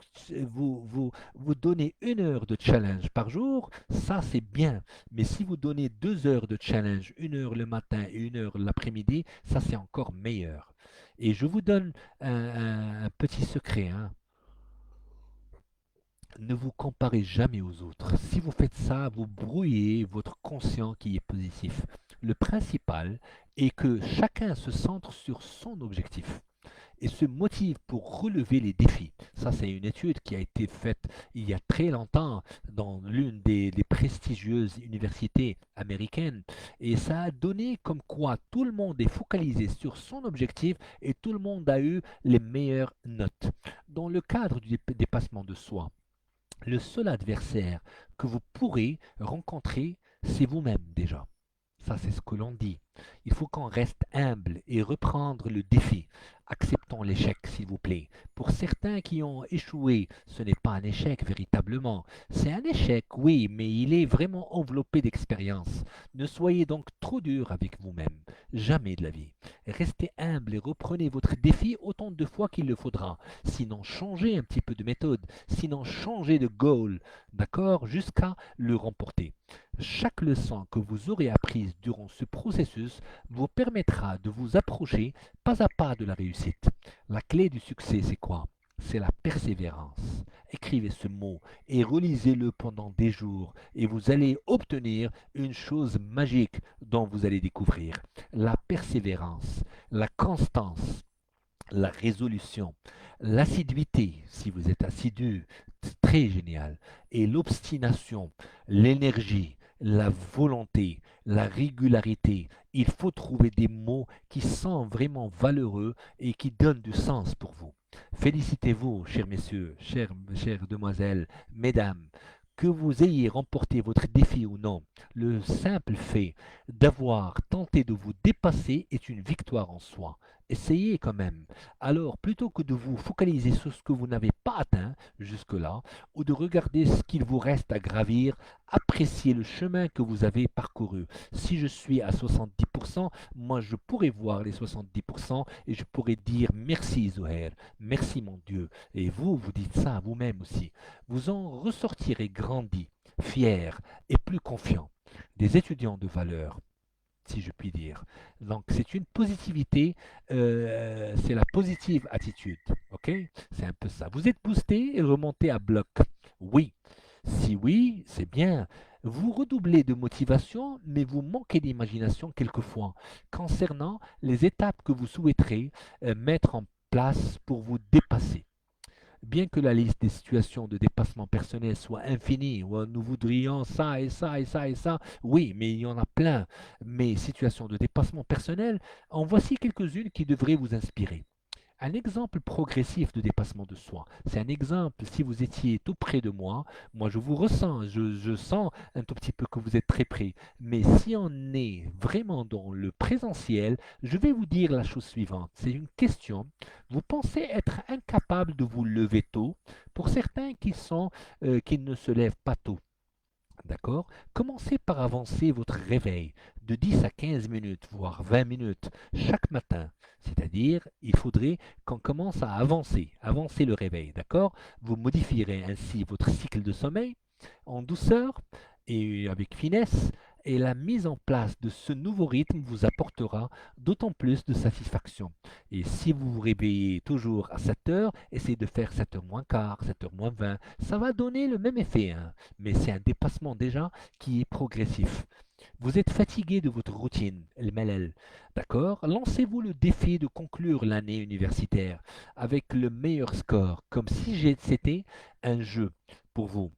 donnez 1 heure de challenge par jour, ça c'est bien. Mais si vous donnez 2 heures de challenge, 1 heure le matin et 1 heure l'après-midi, ça c'est encore meilleur. Et je vous donne un petit secret, hein. Ne vous comparez jamais aux autres. Si vous faites ça, vous brouillez votre conscient qui est positif. Le principal est que chacun se centre sur son objectif et se motive pour relever les défis. Ça, c'est une étude qui a été faite il y a très longtemps dans l'une des prestigieuses universités américaines. Et ça a donné comme quoi tout le monde est focalisé sur son objectif et tout le monde a eu les meilleures notes. Dans le cadre du dépassement de soi, le seul adversaire que vous pourrez rencontrer, c'est vous-même déjà. Ça, c'est ce que l'on dit. Il faut qu'on reste humble et reprendre le défi. Acceptons l'échec, s'il vous plaît. Pour certains qui ont échoué, ce n'est pas un échec véritablement. C'est un échec, oui, mais il est vraiment enveloppé d'expérience. Ne soyez donc trop dur avec vous-même. Jamais de la vie. Restez humble et reprenez votre défi autant de fois qu'il le faudra. Sinon, changez un petit peu de méthode. Sinon, changez de goal. D'accord? Jusqu'à le remporter. Chaque leçon que vous aurez apprise durant ce processus vous permettra de vous approcher pas à pas de la réussite. La clé du succès, c'est quoi? C'est la persévérance. Écrivez ce mot et relisez-le pendant des jours et vous allez obtenir une chose magique dont vous allez découvrir. La persévérance, la constance, la résolution, l'assiduité, si vous êtes assidu, c'est très génial, et l'obstination, l'énergie, la volonté, la régularité. Il faut trouver des mots qui sont vraiment valeureux et qui donnent du sens pour vous. Félicitez-vous, chers messieurs, chères demoiselles, mesdames, que vous ayez remporté votre défi ou non. Le simple fait d'avoir tenté de vous dépasser est une victoire en soi. Essayez quand même. Alors, plutôt que de vous focaliser sur ce que vous n'avez pas atteint jusque-là, ou de regarder ce qu'il vous reste à gravir, appréciez le chemin que vous avez parcouru. Si je suis à 70%, moi je pourrais voir les 70% et je pourrais dire merci Zoher, merci mon Dieu. Et vous, vous dites ça à vous-même aussi. Vous en ressortirez grandi, fier et plus confiant. Des étudiants de valeur, si je puis dire. Donc, c'est une positivité, c'est la positive attitude. OK? C'est un peu ça. Vous êtes boosté et remonté à bloc. Oui. Si oui, c'est bien. Vous redoublez de motivation, mais vous manquez d'imagination quelquefois concernant les étapes que vous souhaiterez mettre en place pour vous dépasser. Bien que la liste des situations de dépassement personnel soit infinie, où nous voudrions ça et ça et ça et ça, oui, mais il y en a plein. Mais situations de dépassement personnel, en voici quelques-unes qui devraient vous inspirer. Un exemple progressif de dépassement de soi. C'est un exemple, si vous étiez tout près de moi, moi je vous ressens, je sens un tout petit peu que vous êtes très près. Mais si on est vraiment dans le présentiel, je vais vous dire la chose suivante. C'est une question. Vous pensez être incapable de vous lever tôt pour certains qui ne se lèvent pas tôt. D'accord? Commencez par avancer votre réveil de 10 à 15 minutes, voire 20 minutes chaque matin. C'est-à-dire, il faudrait qu'on commence à avancer le réveil. D'accord? Vous modifierez ainsi votre cycle de sommeil en douceur et avec finesse. Et la mise en place de ce nouveau rythme vous apportera d'autant plus de satisfaction. Et si vous vous réveillez toujours à 7 heures, essayez de faire 7 heures moins quart, 7 heures moins 20. Ça va donner le même effet, hein, mais c'est un dépassement déjà qui est progressif. Vous êtes fatigué de votre routine, le MLL, d'accord? Lancez-vous le défi de conclure l'année universitaire avec le meilleur score, comme si c'était un jeu pour vous.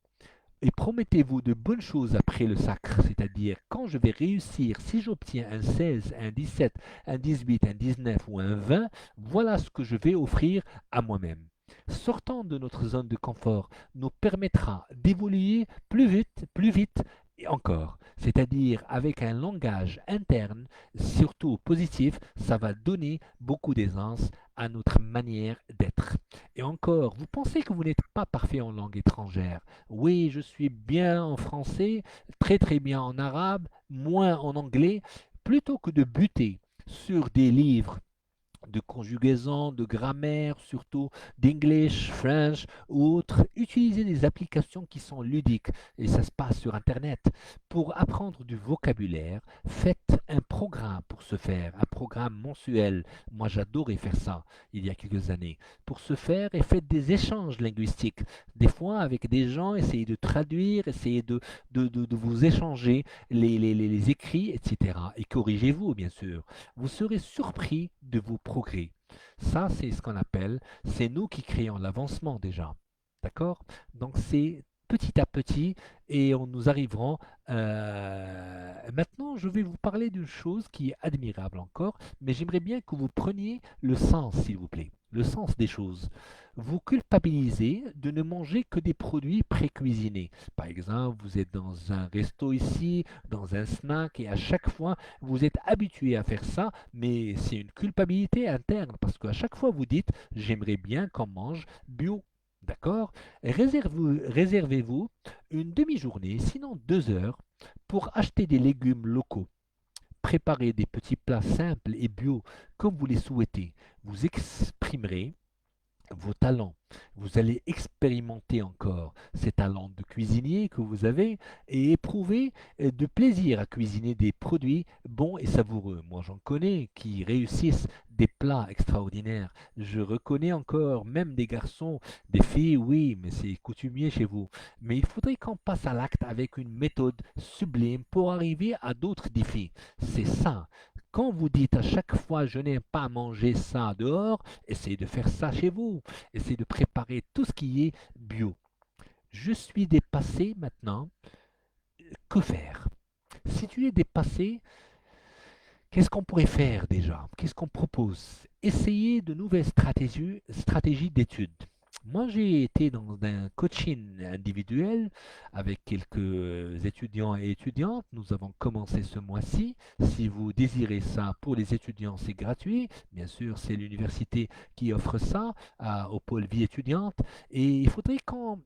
Et promettez-vous de bonnes choses après le sacre, c'est-à-dire quand je vais réussir, si j'obtiens un 16, un 17, un 18, un 19 ou un 20, voilà ce que je vais offrir à moi-même. Sortant de notre zone de confort nous permettra d'évoluer plus vite et encore. C'est-à-dire avec un langage interne, surtout positif, ça va donner beaucoup d'aisance à notre manière d'être. Et encore, vous pensez que vous n'êtes pas parfait en langue étrangère. Oui, je suis bien en français, très très bien en arabe, moins en anglais. Plutôt que de buter sur des livres de conjugaison, de grammaire, surtout d'English, French ou autres, utilisez des applications qui sont ludiques, et ça se passe sur Internet. Pour apprendre du vocabulaire, faites un programme pour ce faire, un programme mensuel. Moi, j'adorais faire ça il y a quelques années. Pour ce faire, et faites des échanges linguistiques. Des fois, avec des gens, essayez de traduire, essayez de vous échanger les écrits, etc. Et corrigez-vous, bien sûr. Vous serez surpris de vos progrès. Ça, c'est ce qu'on appelle, c'est nous qui créons l'avancement déjà. D'accord? Donc, c'est petit à petit et nous arriverons. Maintenant, je vais vous parler d'une chose qui est admirable encore, mais j'aimerais bien que vous preniez le sens, s'il vous plaît. le sens des choses. Vous culpabilisez de ne manger que des produits pré-cuisinés. Par exemple, vous êtes dans un resto ici, dans un snack, et à chaque fois, vous êtes habitué à faire ça, mais c'est une culpabilité interne parce qu'à chaque fois, vous dites, j'aimerais bien qu'on mange bio. D'accord? Réservez-vous une demi-journée, sinon 2 heures, pour acheter des légumes locaux. Préparez des petits plats simples et bio comme vous les souhaitez. Vous exprimerez vos talents. Vous allez expérimenter encore ces talents de cuisinier que vous avez et éprouver de plaisir à cuisiner des produits bons et savoureux. Moi, j'en connais qui réussissent des plats extraordinaires. Je reconnais encore même des garçons, des filles, oui, mais c'est coutumier chez vous. Mais il faudrait qu'on passe à l'acte avec une méthode sublime pour arriver à d'autres défis. C'est ça. Quand vous dites à chaque fois je n'aime pas manger ça dehors, essayez de faire ça chez vous. Essayez de préparer tout ce qui est bio. Je suis dépassé maintenant. Que faire? Si tu es dépassé, qu'est-ce qu'on pourrait faire déjà? Qu'est-ce qu'on propose? Essayer de nouvelles stratégies d'études. Moi, j'ai été dans un coaching individuel avec quelques étudiants et étudiantes. Nous avons commencé ce mois-ci. Si vous désirez ça pour les étudiants, c'est gratuit. Bien sûr, c'est l'université qui offre ça au pôle vie étudiante. Et il faudrait qu'on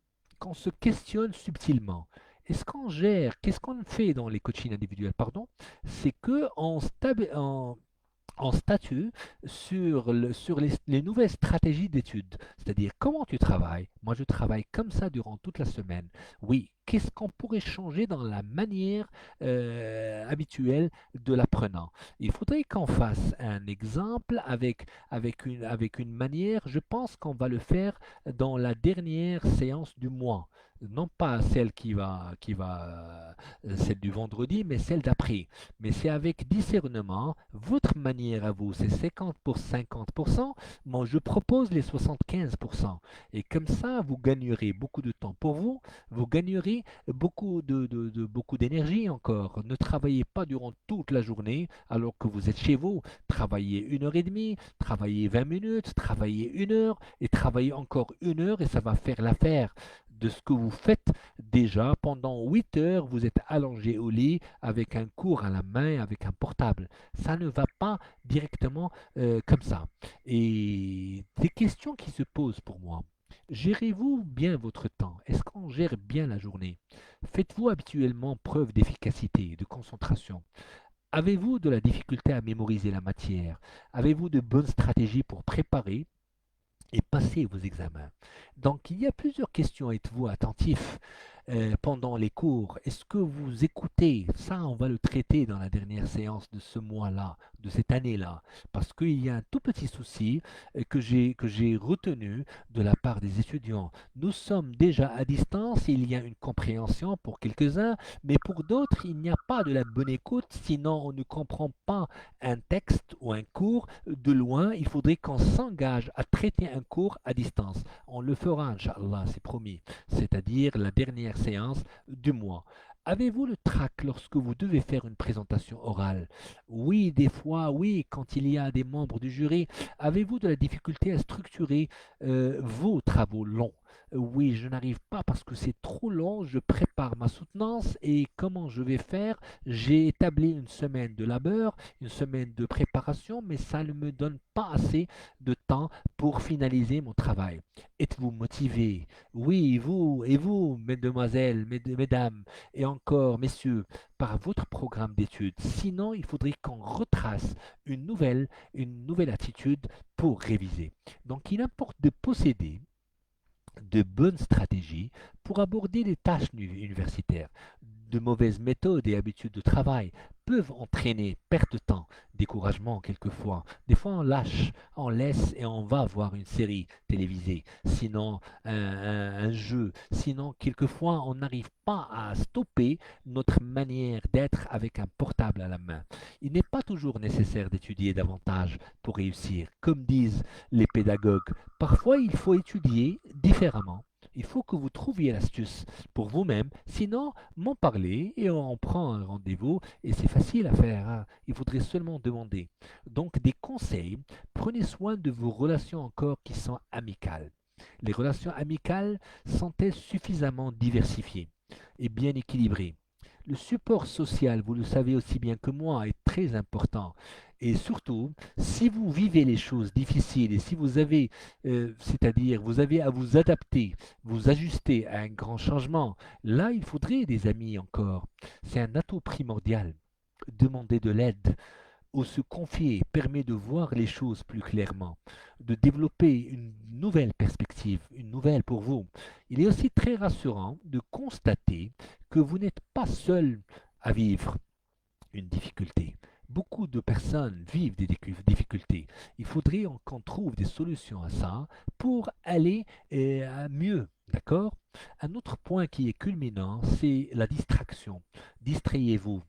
se questionne subtilement. Est-ce qu'on gère, qu'est-ce qu'on fait dans les coachings individuels, pardon? C'est que on statue sur les nouvelles stratégies d'études, c'est-à-dire comment tu travailles. Moi, je travaille comme ça durant toute la semaine. Oui, qu'est-ce qu'on pourrait changer dans la manière habituelle de l'apprenant? Il faudrait qu'on fasse un exemple avec une manière, je pense qu'on va le faire dans la dernière séance du mois. Non pas celle celle du vendredi, mais celle d'après. Mais c'est avec discernement. Votre manière à vous, c'est 50 pour 50%. Moi, je propose les 75%. Et comme ça, vous gagnerez beaucoup de temps pour vous. Vous gagnerez beaucoup d'énergie encore. Ne travaillez pas durant toute la journée alors que vous êtes chez vous. Travaillez 1 heure et demie, travaillez 20 minutes, travaillez 1 heure et travaillez encore 1 heure et ça va faire l'affaire de ce que vous faites déjà pendant 8 heures. Vous êtes allongé au lit avec un cours à la main, avec un portable. Ça ne va pas directement comme ça. Et des questions qui se posent pour moi. Gérez-vous bien votre temps? Est-ce qu'on gère bien la journée? Faites-vous habituellement preuve d'efficacité et de concentration? Avez-vous de la difficulté à mémoriser la matière? Avez-vous de bonnes stratégies pour préparer et passer vos examens? Donc, il y a plusieurs questions. Êtes-vous attentif pendant les cours? Est-ce que vous écoutez? Ça, on va le traiter dans la dernière séance de ce mois-là, de cette année-là, parce qu'il y a un tout petit souci que j'ai retenu de la part des étudiants. Nous sommes déjà à distance, il y a une compréhension pour quelques-uns, mais pour d'autres, il n'y a pas de la bonne écoute, sinon on ne comprend pas un texte ou un cours de loin. Il faudrait qu'on s'engage à traiter un cours à distance. On le fera, Inch'Allah, c'est promis, c'est-à-dire la dernière séance du mois. Avez-vous le trac lorsque vous devez faire une présentation orale? Oui, des fois, oui, quand il y a des membres du jury. Avez-vous de la difficulté à structurer vos travaux longs? Oui, je n'arrive pas parce que c'est trop long. Je prépare ma soutenance et comment je vais faire? J'ai établi une semaine de labeur, une semaine de préparation, mais ça ne me donne pas assez de temps pour finaliser mon travail. Êtes-vous motivé? Oui, vous, et vous, mesdemoiselles, mesdames, et encore, messieurs, par votre programme d'études. Sinon, il faudrait qu'on retrace une nouvelle attitude pour réviser. Donc, il importe de posséder de bonnes stratégies pour aborder les tâches universitaires. De mauvaises méthodes et habitudes de travail peuvent entraîner perte de temps, découragement quelquefois. Des fois, on lâche, on laisse et on va voir une série télévisée, sinon un jeu. Sinon, quelquefois, on n'arrive pas à stopper notre manière d'être avec un portable à la main. Il n'est pas toujours nécessaire d'étudier davantage pour réussir. Comme disent les pédagogues, parfois il faut étudier différemment Il faut que vous trouviez l'astuce pour vous-même. Sinon, m'en parler et on prend un rendez-vous et c'est facile à faire, hein. Il faudrait seulement demander. Donc, des conseils. Prenez soin de vos relations encore qui sont amicales. Les relations amicales sont-elles suffisamment diversifiées et bien équilibrées? Le support social, vous le savez aussi bien que moi, est très important. Et surtout, si vous vivez les choses difficiles et si vous avez, c'est-à-dire vous avez à vous adapter, vous ajuster à un grand changement, là, il faudrait des amis encore. C'est un atout primordial. Demander de l'aide ou se confier permet de voir les choses plus clairement, de développer une nouvelle perspective, une nouvelle pour vous. Il est aussi très rassurant de constater que vous n'êtes pas seul à vivre une difficulté. Beaucoup de personnes vivent des difficultés. Il faudrait qu'on trouve des solutions à ça pour aller à mieux. D'accord? Un autre point qui est culminant, c'est la distraction. Distrayez-vous.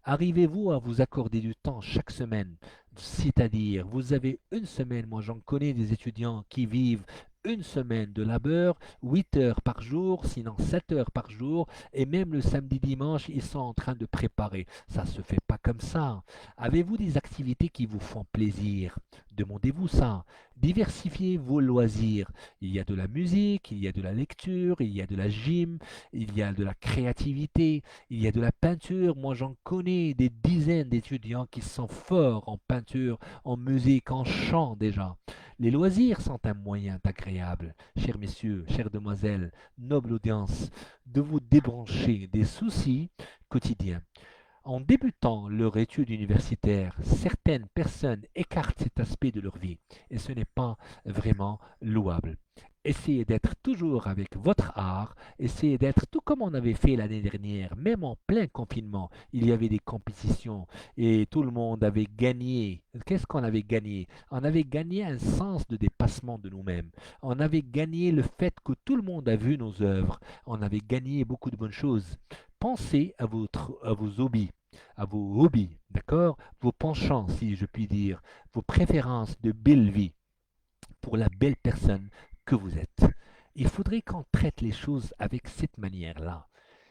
Arrivez-vous à vous accorder du temps chaque semaine? C'est-à-dire, vous avez une semaine, moi j'en connais des étudiants qui vivent une semaine de labeur, 8 heures par jour, sinon 7 heures par jour, et même le samedi dimanche, ils sont en train de préparer. Ça ne se fait pas comme ça. Avez-vous des activités qui vous font plaisir? Demandez-vous ça. Diversifiez vos loisirs. Il y a de la musique, il y a de la lecture, il y a de la gym, il y a de la créativité, il y a de la peinture. Moi, j'en connais des dizaines d'étudiants qui sont forts en peinture, en musique, en chant déjà. Les loisirs sont un moyen agréable, chers messieurs, chères demoiselles, noble audience, de vous débrancher des soucis quotidiens. En débutant leur étude universitaire, certaines personnes écartent cet aspect de leur vie et ce n'est pas vraiment louable. Essayez d'être toujours avec votre art, essayez d'être tout comme on avait fait l'année dernière, même en plein confinement, il y avait des compétitions et tout le monde avait gagné. Qu'est-ce qu'on avait gagné? On avait gagné un sens de dépassement de nous-mêmes. On avait gagné le fait que tout le monde a vu nos œuvres. On avait gagné beaucoup de bonnes choses. Pensez à vos hobbies, d'accord? Vos penchants, si je puis dire, vos préférences de belle vie pour la belle personne que vous êtes. Il faudrait qu'on traite les choses avec cette manière-là.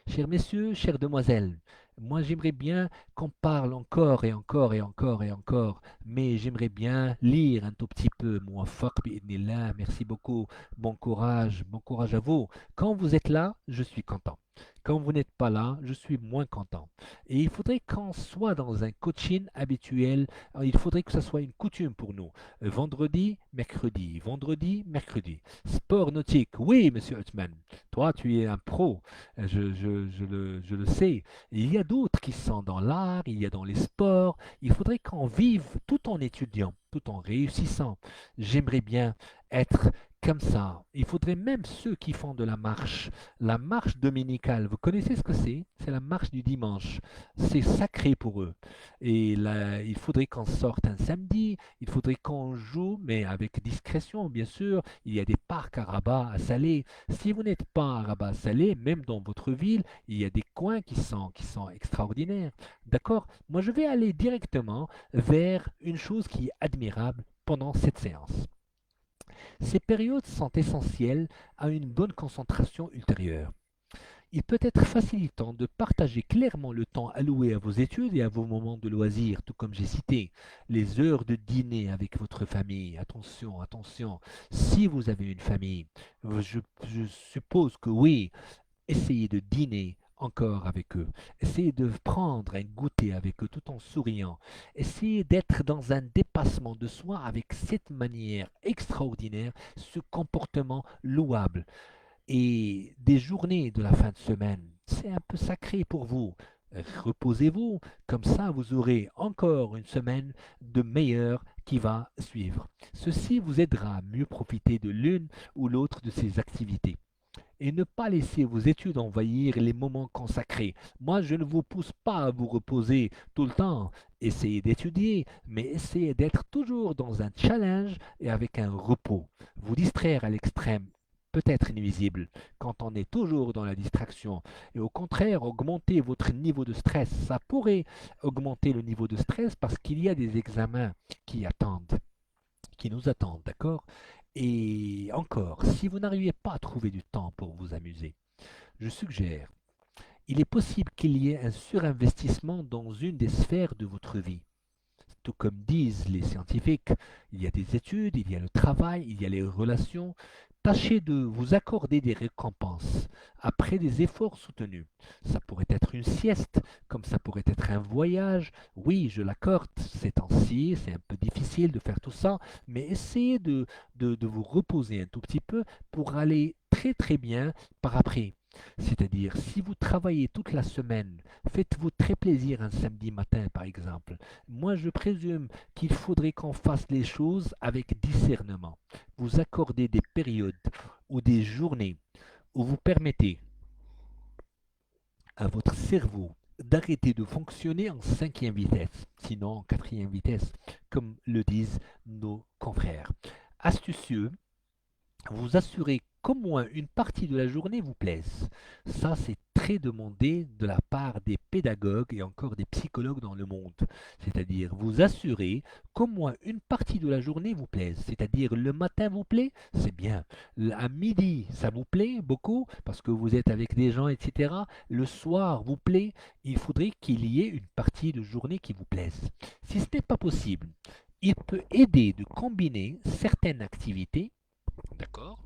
Chers messieurs, chères demoiselles, moi j'aimerais bien qu'on parle encore et encore et encore et encore, mais j'aimerais bien lire un tout petit peu. Mouafaq bi'idnillah, merci beaucoup, bon courage à vous. Quand vous êtes là, je suis content. Quand vous n'êtes pas là, je suis moins content. Et il faudrait qu'on soit dans un coaching habituel. Alors, il faudrait que ce soit une coutume pour nous. Vendredi, mercredi, vendredi, mercredi. Sport nautique, oui, monsieur Altman. Toi, tu es un pro, je le sais. Il y a d'autres qui sont dans l'art, il y a dans les sports. Il faudrait qu'on vive tout en étudiant, tout en réussissant. J'aimerais bien être comme ça. Il faudrait même ceux qui font de la marche dominicale. Vous connaissez ce que c'est? C'est la marche du dimanche. C'est sacré pour eux. Et là, il faudrait qu'on sorte un samedi, il faudrait qu'on joue, mais avec discrétion, bien sûr. Il y a des parcs à Rabat, à Salé. Si vous n'êtes pas à Rabat, Salé, même dans votre ville, il y a des coins qui sont extraordinaires. D'accord? Moi, je vais aller directement vers une chose qui est admirable pendant cette séance. Ces périodes sont essentielles à une bonne concentration ultérieure. Il peut être facilitant de partager clairement le temps alloué à vos études et à vos moments de loisirs, tout comme j'ai cité, les heures de dîner avec votre famille. Attention, attention, si vous avez une famille, je suppose que oui, essayez de dîner encore avec eux. Essayez de prendre un goûter avec eux tout en souriant. Essayez d'être dans un dépassement de soi avec cette manière extraordinaire, ce comportement louable. Et des journées de la fin de semaine, c'est un peu sacré pour vous. Reposez-vous, comme ça vous aurez encore une semaine de meilleure qui va suivre. Ceci vous aidera à mieux profiter de l'une ou l'autre de ces activités et ne pas laisser vos études envahir les moments consacrés. Moi, je ne vous pousse pas à vous reposer tout le temps. Essayez d'étudier, mais essayez d'être toujours dans un challenge et avec un repos. Vous distraire à l'extrême peut être nuisible quand on est toujours dans la distraction. Et au contraire, augmenter votre niveau de stress. Ça pourrait augmenter le niveau de stress parce qu'il y a des examens qui attendent, qui nous attendent, d'accord? Et encore, si vous n'arrivez pas à trouver du temps pour vous amuser, je suggère, il est possible qu'il y ait un surinvestissement dans une des sphères de votre vie. Tout comme disent les scientifiques, il y a des études, il y a le travail, il y a les relations. Tâchez de vous accorder des récompenses après des efforts soutenus. Ça pourrait être une sieste, comme ça pourrait être un voyage. Oui, je l'accorde, ces temps-ci, c'est un peu difficile de faire tout ça, mais essayez de vous reposer un tout petit peu pour aller très très bien par après. C'est-à-dire, si vous travaillez toute la semaine, faites-vous très plaisir un samedi matin, par exemple. Moi, je présume qu'il faudrait qu'on fasse les choses avec discernement. Vous accordez des périodes ou des journées où vous permettez à votre cerveau d'arrêter de fonctionner en cinquième vitesse, sinon en quatrième vitesse, comme le disent nos confrères. Astucieux, vous assurez qu'au moins une partie de la journée vous plaise. Ça, c'est très demandé de la part des pédagogues et encore des psychologues dans le monde. C'est-à-dire, vous assurez qu'au moins une partie de la journée vous plaise. C'est-à-dire, le matin vous plaît, c'est bien. À midi, ça vous plaît beaucoup parce que vous êtes avec des gens, etc. Le soir vous plaît. Il faudrait qu'il y ait une partie de journée qui vous plaise. Si ce n'est pas possible, il peut aider de combiner certaines activités. D'accord?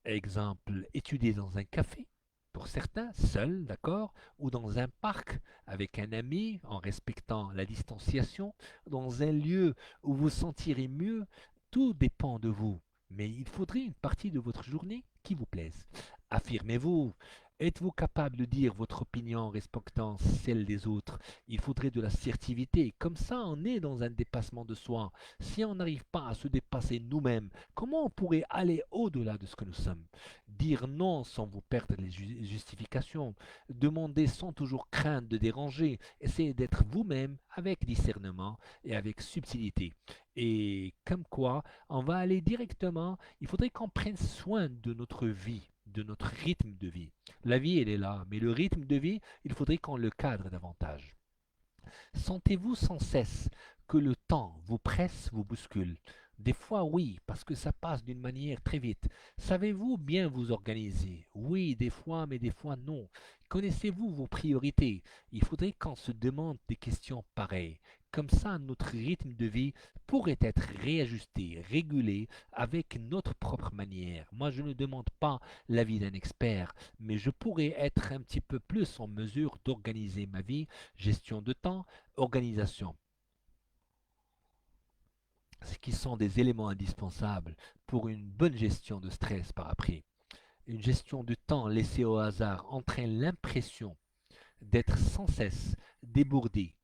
Exemple, étudier dans un café, pour certains, seul, d'accord? Ou dans un parc avec un ami, en respectant la distanciation, dans un lieu où vous sentirez mieux, tout dépend de vous. Mais il faudrait une partie de votre journée qui vous plaise. Affirmez-vous. Êtes-vous capable de dire votre opinion en respectant celle des autres? Il faudrait de l'assertivité. Comme ça, on est dans un dépassement de soi. Si on n'arrive pas à se dépasser nous-mêmes, comment on pourrait aller au-delà de ce que nous sommes? Dire non sans vous perdre les justifications, demander sans toujours craindre de déranger, essayer d'être vous-même avec discernement et avec subtilité. Et comme quoi, on va aller directement, il faudrait qu'on prenne soin de notre vie, de notre rythme de vie. La vie, elle est là, mais le rythme de vie, il faudrait qu'on le cadre davantage. Sentez-vous sans cesse que le temps vous presse, vous bouscule? Des fois, oui, parce que ça passe d'une manière très vite. Savez-vous bien vous organiser? Oui, des fois, mais des fois, non. Connaissez-vous vos priorités? Il faudrait qu'on se demande des questions pareilles. Comme ça, notre rythme de vie pourrait être réajusté, régulé avec notre propre manière. Moi, je ne demande pas l'avis d'un expert, mais je pourrais être un petit peu plus en mesure d'organiser ma vie, gestion de temps, organisation, ce qui sont des éléments indispensables pour une bonne gestion de stress par après. Une gestion du temps laissée au hasard entraîne l'impression d'être sans cesse débourdé,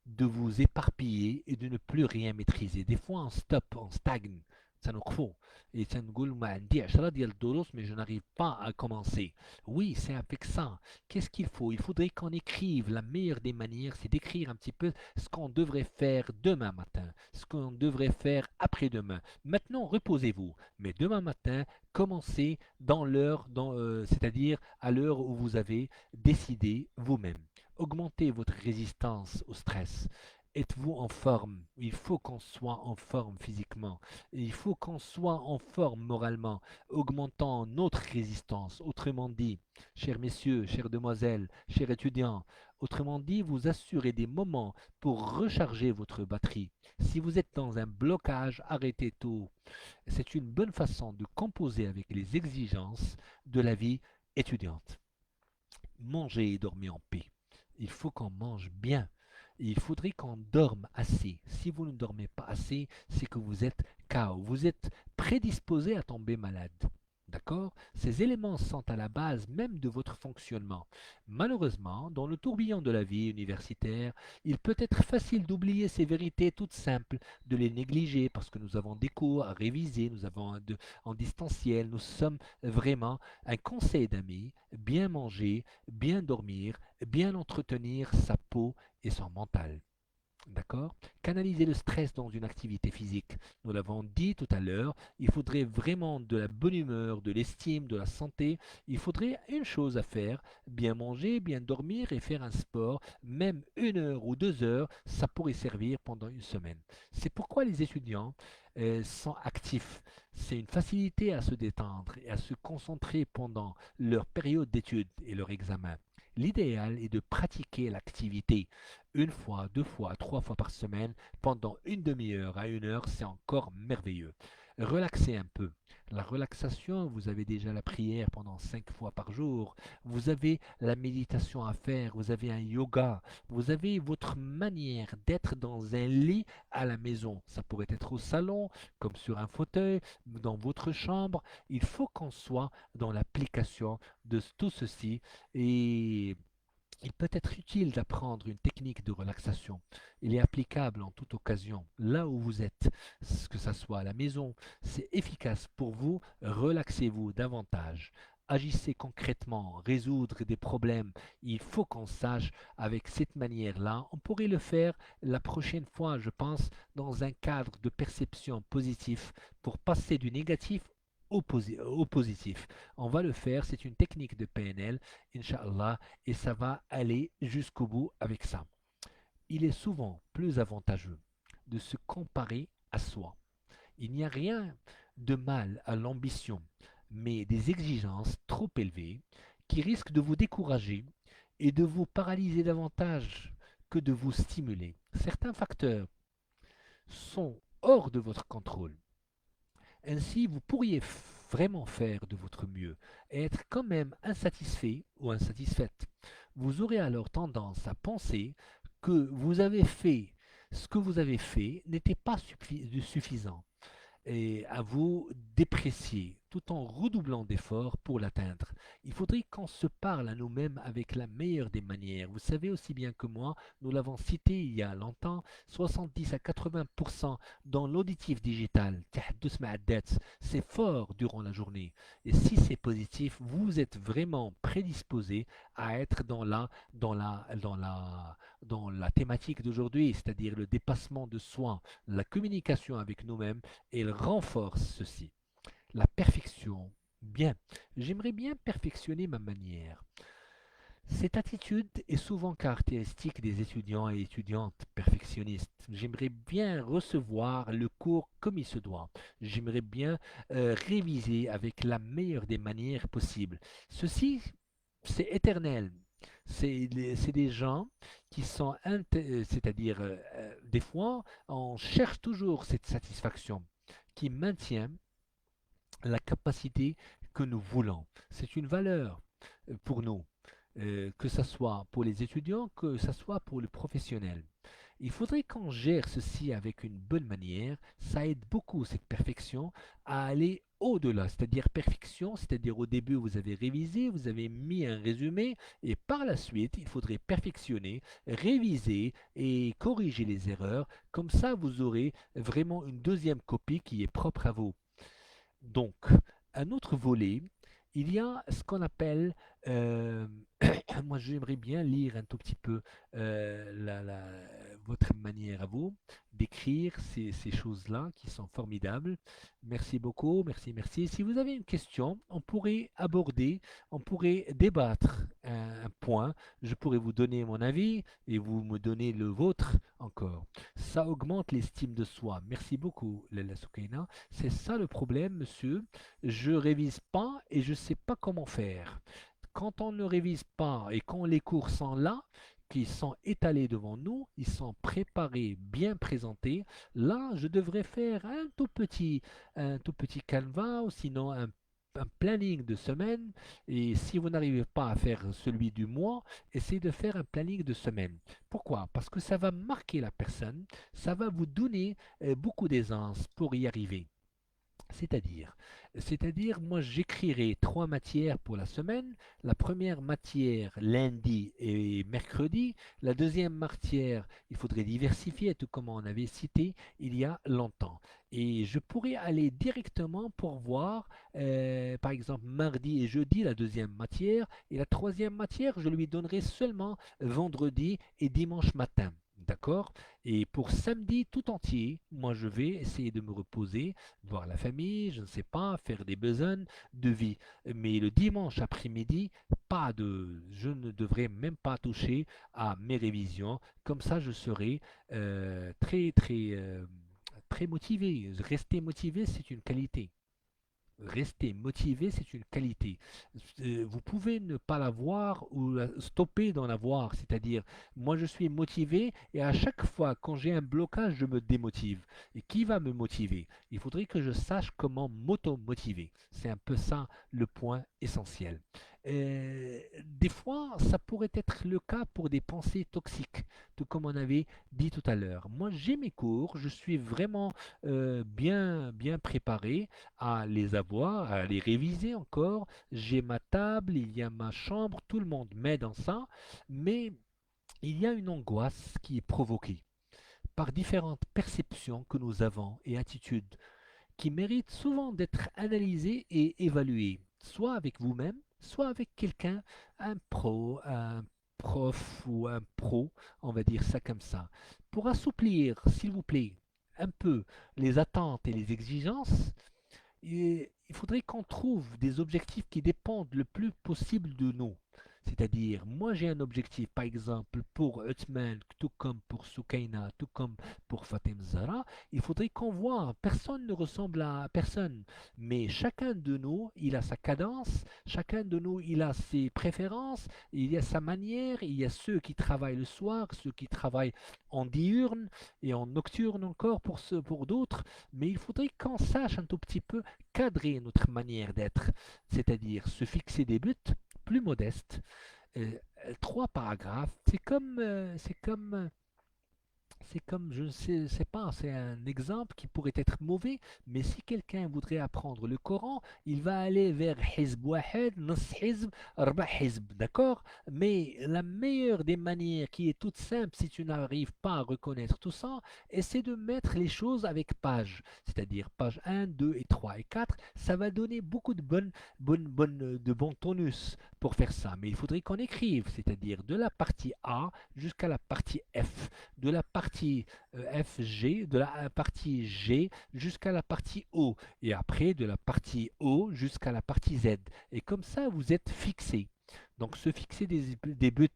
de vous éparpiller et de ne plus rien maîtriser. Des fois, on stoppe, on stagne. Ça nous faut. Et ça nous goûte, mais je n'arrive pas à commencer. Oui, c'est avec ça. Qu'est-ce qu'il faut? Il faudrait qu'on écrive. La meilleure des manières, c'est d'écrire un petit peu ce qu'on devrait faire demain matin, ce qu'on devrait faire après-demain. Maintenant, reposez-vous. Mais demain matin, commencez dans l'heure, c'est-à-dire à l'heure où vous avez décidé vous-même. Augmentez votre résistance au stress. Êtes-vous en forme? Il faut qu'on soit en forme physiquement. Il faut qu'on soit en forme moralement, augmentant notre résistance. Autrement dit, chers messieurs, chères demoiselles, chers étudiants, autrement dit, vous assurez des moments pour recharger votre batterie. Si vous êtes dans un blocage, arrêtez tout. C'est une bonne façon de composer avec les exigences de la vie étudiante. Mangez et dormez en paix. Il faut qu'on mange bien. Il faudrait qu'on dorme assez. Si vous ne dormez pas assez, c'est que vous êtes KO. Vous êtes prédisposé à tomber malade. D'accord? Ces éléments sont à la base même de votre fonctionnement. Malheureusement, dans le tourbillon de la vie universitaire, il peut être facile d'oublier ces vérités toutes simples, de les négliger parce que nous avons des cours à réviser, nous avons en distanciel, nous sommes vraiment un conseil d'amis, bien manger, bien dormir, bien entretenir sa peau et son mental. D'accord? Canaliser le stress dans une activité physique. Nous l'avons dit tout à l'heure, il faudrait vraiment de la bonne humeur, de l'estime, de la santé. Il faudrait une chose à faire, bien manger, bien dormir et faire un sport. Même 1 heure ou 2 heures, ça pourrait servir pendant une semaine. C'est pourquoi les étudiants sont actifs. C'est une facilité à se détendre et à se concentrer pendant leur période d'études et leur examen. L'idéal est de pratiquer l'activité 1 fois, 2 fois, 3 fois par semaine pendant une demi-heure à 1 heure, c'est encore merveilleux. Relaxez un peu. La relaxation, vous avez déjà la prière pendant 5 fois par jour, vous avez la méditation à faire, vous avez un yoga, vous avez votre manière d'être dans un lit à la maison. Ça pourrait être au salon, comme sur un fauteuil, dans votre chambre. Il faut qu'on soit dans l'application de tout ceci et il peut être utile d'apprendre une technique de relaxation. Il est applicable en toute occasion, là où vous êtes, que ce soit à la maison. C'est efficace pour vous, relaxez-vous davantage. Agissez concrètement, résoudre des problèmes. Il faut qu'on sache avec cette manière-là. On pourrait le faire la prochaine fois, je pense, dans un cadre de perception positif pour passer du négatif au positif. On va le faire, c'est une technique de PNL, Inch'Allah, et ça va aller jusqu'au bout avec ça. Il est souvent plus avantageux de se comparer à soi. Il n'y a rien de mal à l'ambition, mais des exigences trop élevées qui risquent de vous décourager et de vous paralyser davantage que de vous stimuler. Certains facteurs sont hors de votre contrôle. Ainsi, vous pourriez vraiment faire de votre mieux et être quand même insatisfait ou insatisfaite. Vous aurez alors tendance à penser que vous avez fait ce que vous avez fait n'était pas suffisant et à vous déprécier tout en redoublant d'efforts pour l'atteindre. Il faudrait qu'on se parle à nous-mêmes avec la meilleure des manières. Vous savez aussi bien que moi, nous l'avons cité il y a longtemps, 70 à 80% dans l'auditif digital, c'est fort durant la journée. Et si c'est positif, vous êtes vraiment prédisposé à être dans la thématique d'aujourd'hui, c'est-à-dire le dépassement de soi, la communication avec nous-mêmes, et il renforce ceci. La perfection. Bien, j'aimerais bien perfectionner ma manière. Cette attitude est souvent caractéristique des étudiants et étudiantes perfectionnistes. J'aimerais bien recevoir le cours comme il se doit. J'aimerais bien réviser avec la meilleure des manières possibles. Ceci, c'est éternel. C'est des gens qui sont, c'est-à-dire, des fois, on cherche toujours cette satisfaction qui maintient la capacité que nous voulons. C'est une valeur pour nous, que ce soit pour les étudiants, que ce soit pour le professionnel. Il faudrait qu'on gère ceci avec une bonne manière. Ça aide beaucoup cette perfection à aller au-delà, c'est-à-dire perfection, c'est-à-dire au début vous avez révisé, vous avez mis un résumé et par la suite il faudrait perfectionner, réviser et corriger les erreurs. Comme ça vous aurez vraiment une deuxième copie qui est propre à vous. Donc, un autre volet, il y a ce qu'on appelle, euh, moi j'aimerais bien lire un tout petit peu votre manière à vous d'écrire ces choses-là qui sont formidables. Merci beaucoup, merci, merci. Si vous avez une question, on pourrait aborder, on pourrait débattre un point. Je pourrais vous donner mon avis et vous me donnez le vôtre encore. Ça augmente l'estime de soi. Merci beaucoup, Lella Soukaina. C'est ça le problème, monsieur. Je révise pas et je sais pas comment faire. Quand on ne révise pas et quand les cours sont là, qui sont étalés devant nous, ils sont préparés, bien présentés, là, je devrais faire un tout petit canevas ou sinon un planning de semaine. Et si vous n'arrivez pas à faire celui du mois, essayez de faire un planning de semaine. Pourquoi? Parce que ça va marquer la personne, ça va vous donner beaucoup d'aisance pour y arriver. C'est-à-dire, c'est-à-dire, moi j'écrirai 3 matières pour la semaine. La première matière lundi et mercredi. La deuxième matière, il faudrait diversifier, tout comme on avait cité il y a longtemps. Et je pourrais aller directement pour voir, par exemple, mardi et jeudi, la deuxième matière. Et la troisième matière, je lui donnerai seulement vendredi et dimanche matin. D'accord? Et pour samedi tout entier, moi je vais essayer de me reposer, voir la famille, je ne sais pas, faire des besognes de vie. Mais le dimanche après-midi, je ne devrais même pas toucher à mes révisions. Comme ça, je serai très motivé. Rester motivé, c'est une qualité. Rester motivé, c'est une qualité. Vous pouvez ne pas l'avoir ou stopper d'en avoir. C'est-à-dire, moi je suis motivé et à chaque fois quand j'ai un blocage, je me démotive. Et qui va me motiver? Il faudrait que je sache comment m'auto-motiver. C'est un peu ça le point essentiel. Des fois, ça pourrait être le cas pour des pensées toxiques, tout comme on avait dit tout à l'heure. Moi, j'ai mes cours, je suis vraiment bien préparé à les avoir, à les réviser encore. J'ai ma table, il y a ma chambre, tout le monde m'aide en ça, mais il y a une angoisse qui est provoquée par différentes perceptions que nous avons et attitudes qui méritent souvent d'être analysées et évaluées, soit avec vous-même, soit avec quelqu'un, un pro, un prof ou un pro, on va dire ça comme ça, pour assouplir, s'il vous plaît, un peu les attentes et les exigences. Et il faudrait qu'on trouve des objectifs qui dépendent le plus possible de nous. C'est-à-dire, moi j'ai un objectif, par exemple, pour Uthman, tout comme pour Soukaina, tout comme pour Fatem Zara, il faudrait qu'on voit, personne ne ressemble à personne, mais chacun de nous, il a sa cadence, chacun de nous, il a ses préférences, il y a sa manière, il y a ceux qui travaillent le soir, ceux qui travaillent en diurne et en nocturne encore pour d'autres, mais il faudrait qu'on sache un tout petit peu cadrer notre manière d'être, c'est-à-dire se fixer des buts plus modestes. Euh, Trois paragraphes, c'est comme, je ne sais pas, c'est un exemple qui pourrait être mauvais, mais si quelqu'un voudrait apprendre le Coran, il va aller vers Hizb Wahed, Nas Hizb, Arba Hizb, d'accord? Mais la meilleure des manières, qui est toute simple si tu n'arrives pas à reconnaître tout ça, c'est de mettre les choses avec pages, c'est-à-dire page 1, 2 et 3 et 4, ça va donner beaucoup de bon tonus pour faire ça. Mais il faudrait qu'on écrive, c'est-à-dire de la partie A jusqu'à la partie F, de la partie FG, de la partie G jusqu'à la partie O, et après de la partie O jusqu'à la partie Z. Et comme ça, vous êtes fixé. Donc se fixer des buts,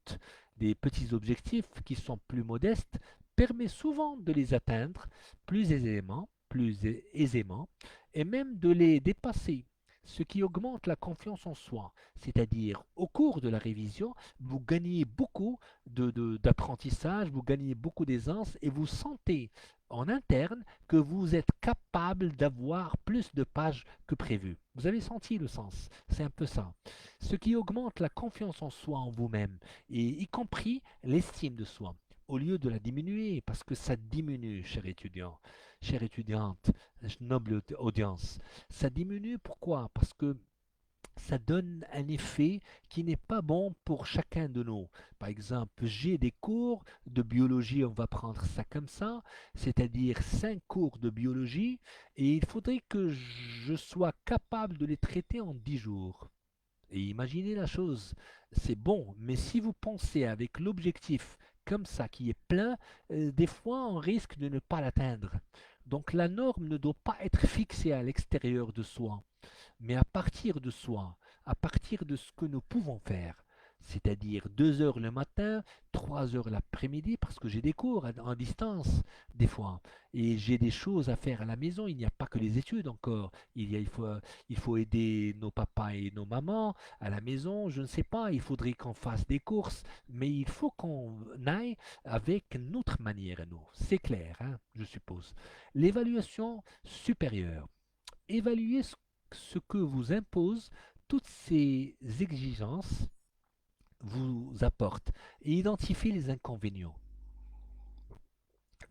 des petits objectifs qui sont plus modestes, permet souvent de les atteindre plus aisément, et même de les dépasser, ce qui augmente la confiance en soi. C'est-à-dire, au cours de la révision, vous gagnez beaucoup d'apprentissage, vous gagnez beaucoup d'aisance et vous sentez en interne que vous êtes capable d'avoir plus de pages que prévu. Vous avez senti le sens, c'est un peu ça. Ce qui augmente la confiance en soi, en vous-même, et y compris l'estime de soi, au lieu de la diminuer, parce que ça diminue, cher étudiant, chère étudiante, noble audience. Ça diminue, pourquoi? Parce que ça donne un effet qui n'est pas bon pour chacun de nous. Par exemple, j'ai des cours de biologie, on va prendre ça comme ça, c'est-à-dire 5 cours de biologie, et il faudrait que je sois capable de les traiter en 10 jours. Et imaginez la chose, c'est bon, mais si vous pensez avec l'objectif comme ça, qui est plein, des fois on risque de ne pas l'atteindre. Donc la norme ne doit pas être fixée à l'extérieur de soi, mais à partir de soi, à partir de ce que nous pouvons faire. C'est-à-dire 2 heures le matin, 3 heures l'après-midi, parce que j'ai des cours en distance des fois. Et j'ai des choses à faire à la maison. Il n'y a pas que les études encore. Il faut aider nos papas et nos mamans à la maison. Je ne sais pas, il faudrait qu'on fasse des courses. Mais il faut qu'on aille avec notre manière à nous. C'est clair, hein, je suppose. L'évaluation supérieure. Évaluer ce que vous impose toutes ces exigences vous apportent et identifier les inconvénients.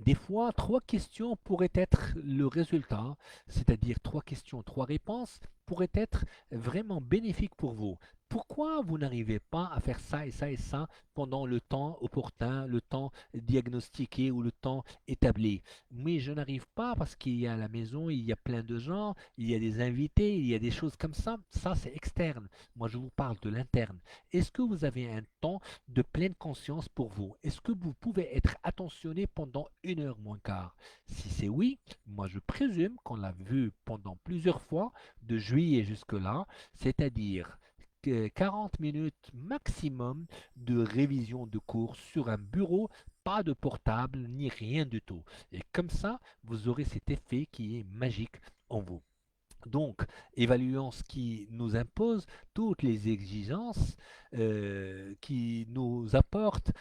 Des fois, 3 questions pourraient être le résultat, c'est-à-dire 3 questions, 3 réponses pourraient être vraiment bénéfiques pour vous. Pourquoi vous n'arrivez pas à faire ça et ça pendant le temps opportun, le temps diagnostiqué ou le temps établi? Mais je n'arrive pas parce qu'il y a à la maison, il y a plein de gens, il y a des invités, il y a des choses comme ça. Ça, c'est externe. Moi, je vous parle de l'interne. Est-ce que vous avez un temps de pleine conscience pour vous? Est-ce que vous pouvez être attentionné pendant 1 heure moins quart? Si c'est oui, moi je présume qu'on l'a vu pendant plusieurs fois de juillet jusque-là, c'est-à-dire 40 minutes maximum de révision de cours sur un bureau, pas de portable ni rien du tout. Et comme ça, vous aurez cet effet qui est magique en vous. Donc, évaluons ce qui nous impose toutes les exigences qui nous apportent,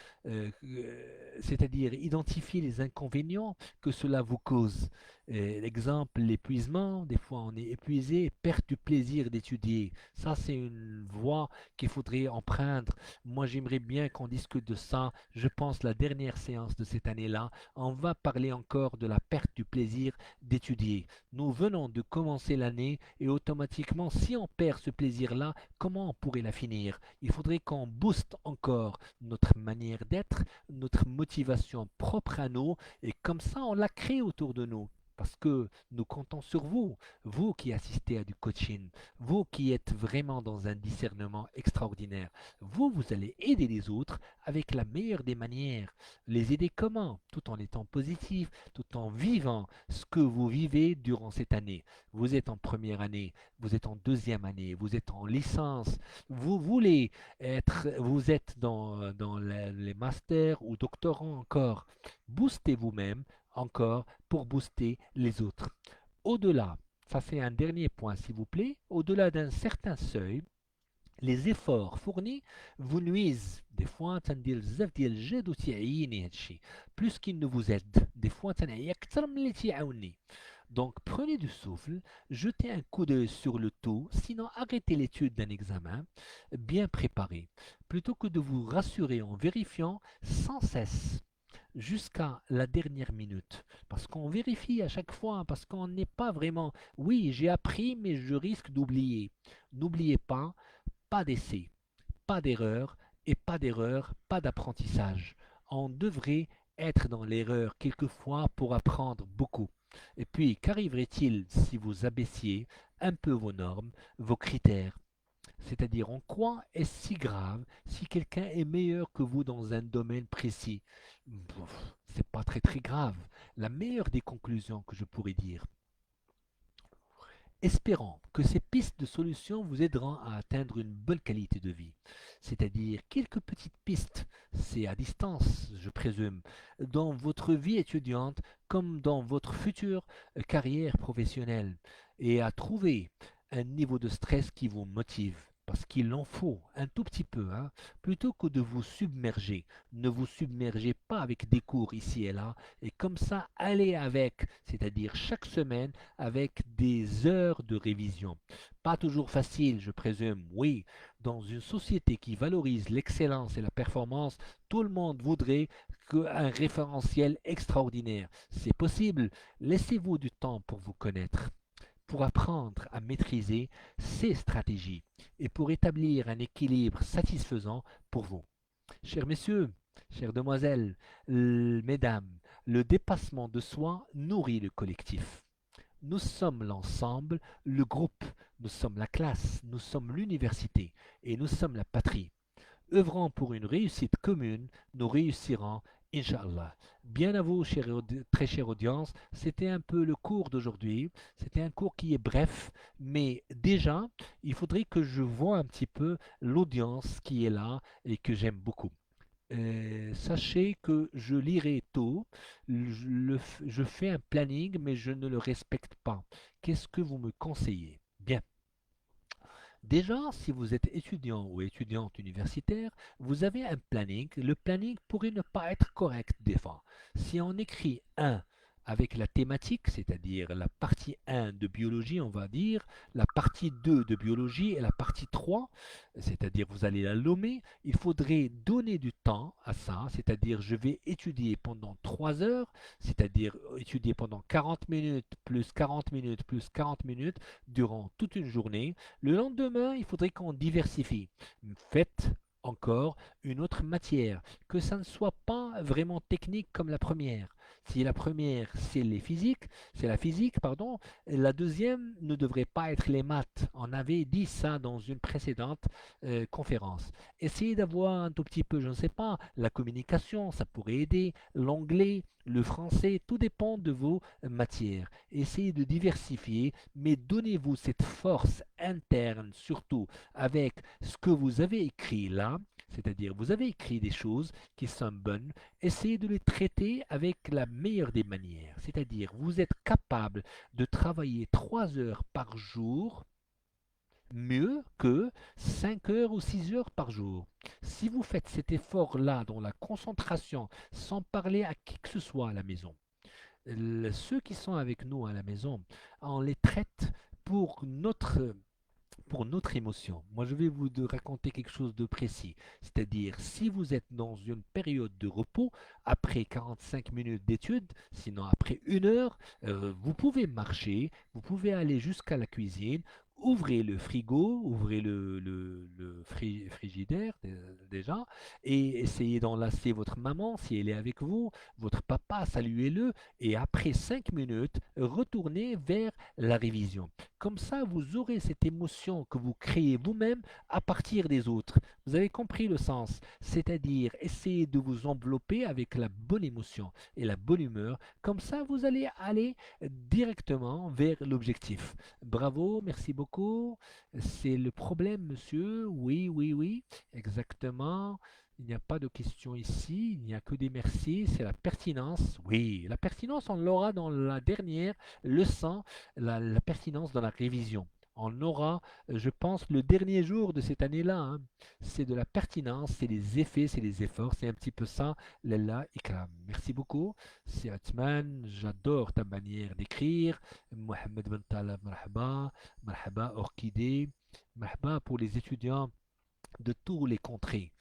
c'est-à-dire identifier les inconvénients que cela vous cause. L'exemple, l'épuisement, des fois on est épuisé, perte du plaisir d'étudier. Ça, c'est une voie qu'il faudrait emprunter. Moi, j'aimerais bien qu'on discute de ça. Je pense la dernière séance de cette année-là, on va parler encore de la perte du plaisir d'étudier. Nous venons de commencer l'année et automatiquement, si on perd ce plaisir-là, comment on pourrait la finir? Il faudrait qu'on booste encore notre manière d'être, notre motivation propre à nous, et comme ça, on la crée autour de nous. Parce que nous comptons sur vous, vous qui assistez à du coaching, vous qui êtes vraiment dans un discernement extraordinaire. Vous allez aider les autres avec la meilleure des manières. Les aider comment? Tout en étant positif, tout en vivant ce que vous vivez durant cette année. Vous êtes en première année, vous êtes en deuxième année, vous êtes en licence, vous voulez être, vous êtes dans les masters ou doctorants encore. Boostez vous-même encore pour booster les autres. Au-delà, ça c'est un dernier point s'il vous plaît, au-delà d'un certain seuil, les efforts fournis vous nuisent. Des fois, تندير بزاف ديال الجهد وتيعيني هادشي. Plus qu'il ne vous aide. Des fois, تنعيا أكثر من اللي تيعاوني. Donc, prenez du souffle, jetez un coup d'œil sur le tout, sinon arrêtez l'étude d'un examen bien préparé, plutôt que de vous rassurer en vérifiant sans cesse jusqu'à la dernière minute. Parce qu'on vérifie à chaque fois, parce qu'on n'est pas vraiment, oui, j'ai appris, mais je risque d'oublier. N'oubliez pas, pas d'essai, pas d'erreur, et pas d'erreur, pas d'apprentissage. On devrait être dans l'erreur quelquefois pour apprendre beaucoup. Et puis, qu'arriverait-il si vous abaissiez un peu vos normes, vos critères? C'est-à-dire, en quoi est-ce si grave si quelqu'un est meilleur que vous dans un domaine précis? C'est pas très très grave. La meilleure des conclusions que je pourrais dire, espérant que ces pistes de solutions vous aideront à atteindre une bonne qualité de vie. C'est-à-dire quelques petites pistes, c'est à distance, je présume, dans votre vie étudiante comme dans votre future carrière professionnelle, et à trouver un niveau de stress qui vous motive. Parce qu'il en faut un tout petit peu, hein, plutôt que de vous submerger. Ne vous submergez pas avec des cours ici et là, et comme ça, allez avec, c'est-à-dire chaque semaine, avec des heures de révision. Pas toujours facile, je présume, oui. Dans une société qui valorise l'excellence et la performance, tout le monde voudrait un référentiel extraordinaire. C'est possible. Laissez-vous du temps pour vous connaître, pour apprendre à maîtriser ces stratégies et pour établir un équilibre satisfaisant pour vous. Chers messieurs, chères demoiselles, mesdames, le dépassement de soi nourrit le collectif. Nous sommes l'ensemble, le groupe, nous sommes la classe, nous sommes l'université et nous sommes la patrie. Œuvrant pour une réussite commune, nous réussirons, Inch'Allah. Bien à vous, très chère audience, c'était un peu le cours d'aujourd'hui. C'était un cours qui est bref, mais déjà, il faudrait que je vois un petit peu l'audience qui est là et que j'aime beaucoup. Sachez que je lirai tôt, je fais un planning, mais je ne le respecte pas. Qu'est-ce que vous me conseillez? Bien. Déjà, si vous êtes étudiant ou étudiante universitaire, vous avez un planning. Le planning pourrait ne pas être correct des fois. Si on écrit un avec la thématique, c'est-à-dire la partie 1 de biologie, on va dire, la partie 2 de biologie et la partie 3, c'est-à-dire vous allez la nommer, il faudrait donner du temps à ça, c'est-à-dire je vais étudier pendant 3 heures, c'est-à-dire étudier pendant 40 minutes, plus 40 minutes, plus 40 minutes, durant toute une journée. Le lendemain, il faudrait qu'on diversifie. Faites encore une autre matière, que ça ne soit pas vraiment technique comme la première. Si la première, c'est la physique, pardon, la deuxième ne devrait pas être les maths. On avait dit ça dans une précédente conférence. Essayez d'avoir un tout petit peu, je ne sais pas, la communication, ça pourrait aider, l'anglais, le français, tout dépend de vos matières. Essayez de diversifier, mais donnez-vous cette force interne, surtout avec ce que vous avez écrit là, c'est-à-dire vous avez écrit des choses qui sont bonnes, essayez de les traiter avec la meilleure des manières. C'est-à-dire, vous êtes capable de travailler 3 heures par jour mieux que 5 heures ou 6 heures par jour. Si vous faites cet effort-là dans la concentration, sans parler à qui que ce soit à la maison, ceux qui sont avec nous à la maison, on les traite pour notre émotion. Moi, je vais vous raconter quelque chose de précis. C'est-à-dire, si vous êtes dans une période de repos, après 45 minutes d'étude, sinon après 1 heure, vous pouvez marcher, vous pouvez aller jusqu'à la cuisine, ouvrez le frigo, ouvrez le frigidaire déjà, et essayez d'enlacer votre maman si elle est avec vous, votre papa, saluez-le, et après 5 minutes, retournez vers la révision. Comme ça, vous aurez cette émotion que vous créez vous-même à partir des autres. Vous avez compris le sens, c'est-à-dire essayez de vous envelopper avec la bonne émotion et la bonne humeur. Comme ça, vous allez aller directement vers l'objectif. Bravo, merci beaucoup. C'est le problème, monsieur. Oui, oui, oui, exactement. Il n'y a pas de questions ici, il n'y a que des merci, c'est la pertinence. Oui, la pertinence, on l'aura dans la dernière leçon, la pertinence dans la révision. On aura, je pense, le dernier jour de cette année-là, hein. C'est de la pertinence, c'est les effets, c'est les efforts, c'est un petit peu ça, Lella Ikram. Merci beaucoup, c'est Atman, j'adore ta manière d'écrire. Mohamed Bentala, marhaba, marhaba, orchidée, marhaba pour les étudiants de tous les contrées,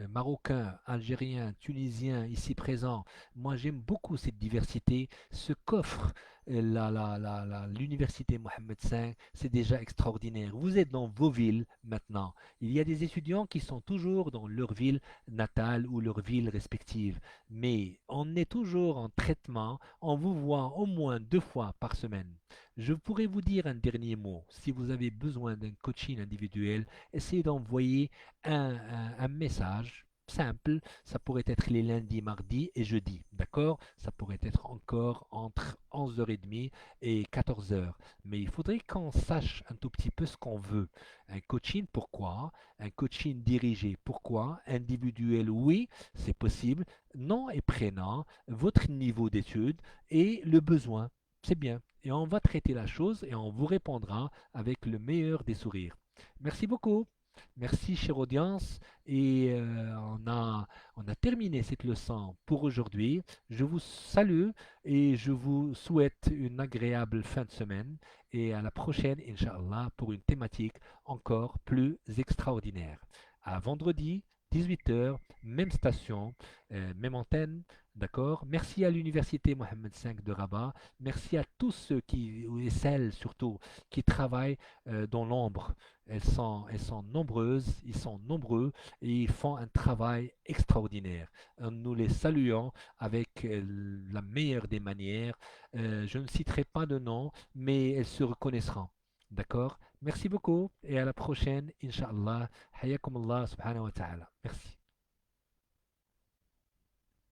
marocains, algériens, tunisiens, ici présents. Moi, j'aime beaucoup cette diversité. Ce qu'offre l'université Mohammed V, c'est déjà extraordinaire. Vous êtes dans vos villes maintenant. Il y a des étudiants qui sont toujours dans leur ville natale ou leur ville respective. Mais on est toujours en traitement. On vous voit au moins 2 fois par semaine. Je pourrais vous dire un dernier mot. Si vous avez besoin d'un coaching individuel, essayez d'envoyer un message simple. Ça pourrait être les lundis, mardis et jeudis. D'accord? Ça pourrait être encore entre 11h30 et 14 heures. Mais il faudrait qu'on sache un tout petit peu ce qu'on veut. Un coaching, pourquoi? Un coaching dirigé, pourquoi? Individuel, oui, c'est possible. Nom et prénom, votre niveau d'études et le besoin. C'est bien. Et on va traiter la chose et on vous répondra avec le meilleur des sourires. Merci beaucoup. Merci, chère audience. Et on a terminé cette leçon pour aujourd'hui. Je vous salue et je vous souhaite une agréable fin de semaine. Et à la prochaine, Inch'Allah, pour une thématique encore plus extraordinaire. À vendredi, 18 h, même station, même antenne. D'accord? Merci à l'Université Mohammed V de Rabat. Merci à tous ceux qui, et celles surtout, qui travaillent dans l'ombre. Elles sont nombreuses, ils sont nombreux et ils font un travail extraordinaire. Nous les saluons avec la meilleure des manières. Je ne citerai pas de nom, mais elles se reconnaîtront. D'accord? Merci beaucoup et à la prochaine, Inch'Allah. Hayakum Allah subhanahu wa ta'ala. Merci.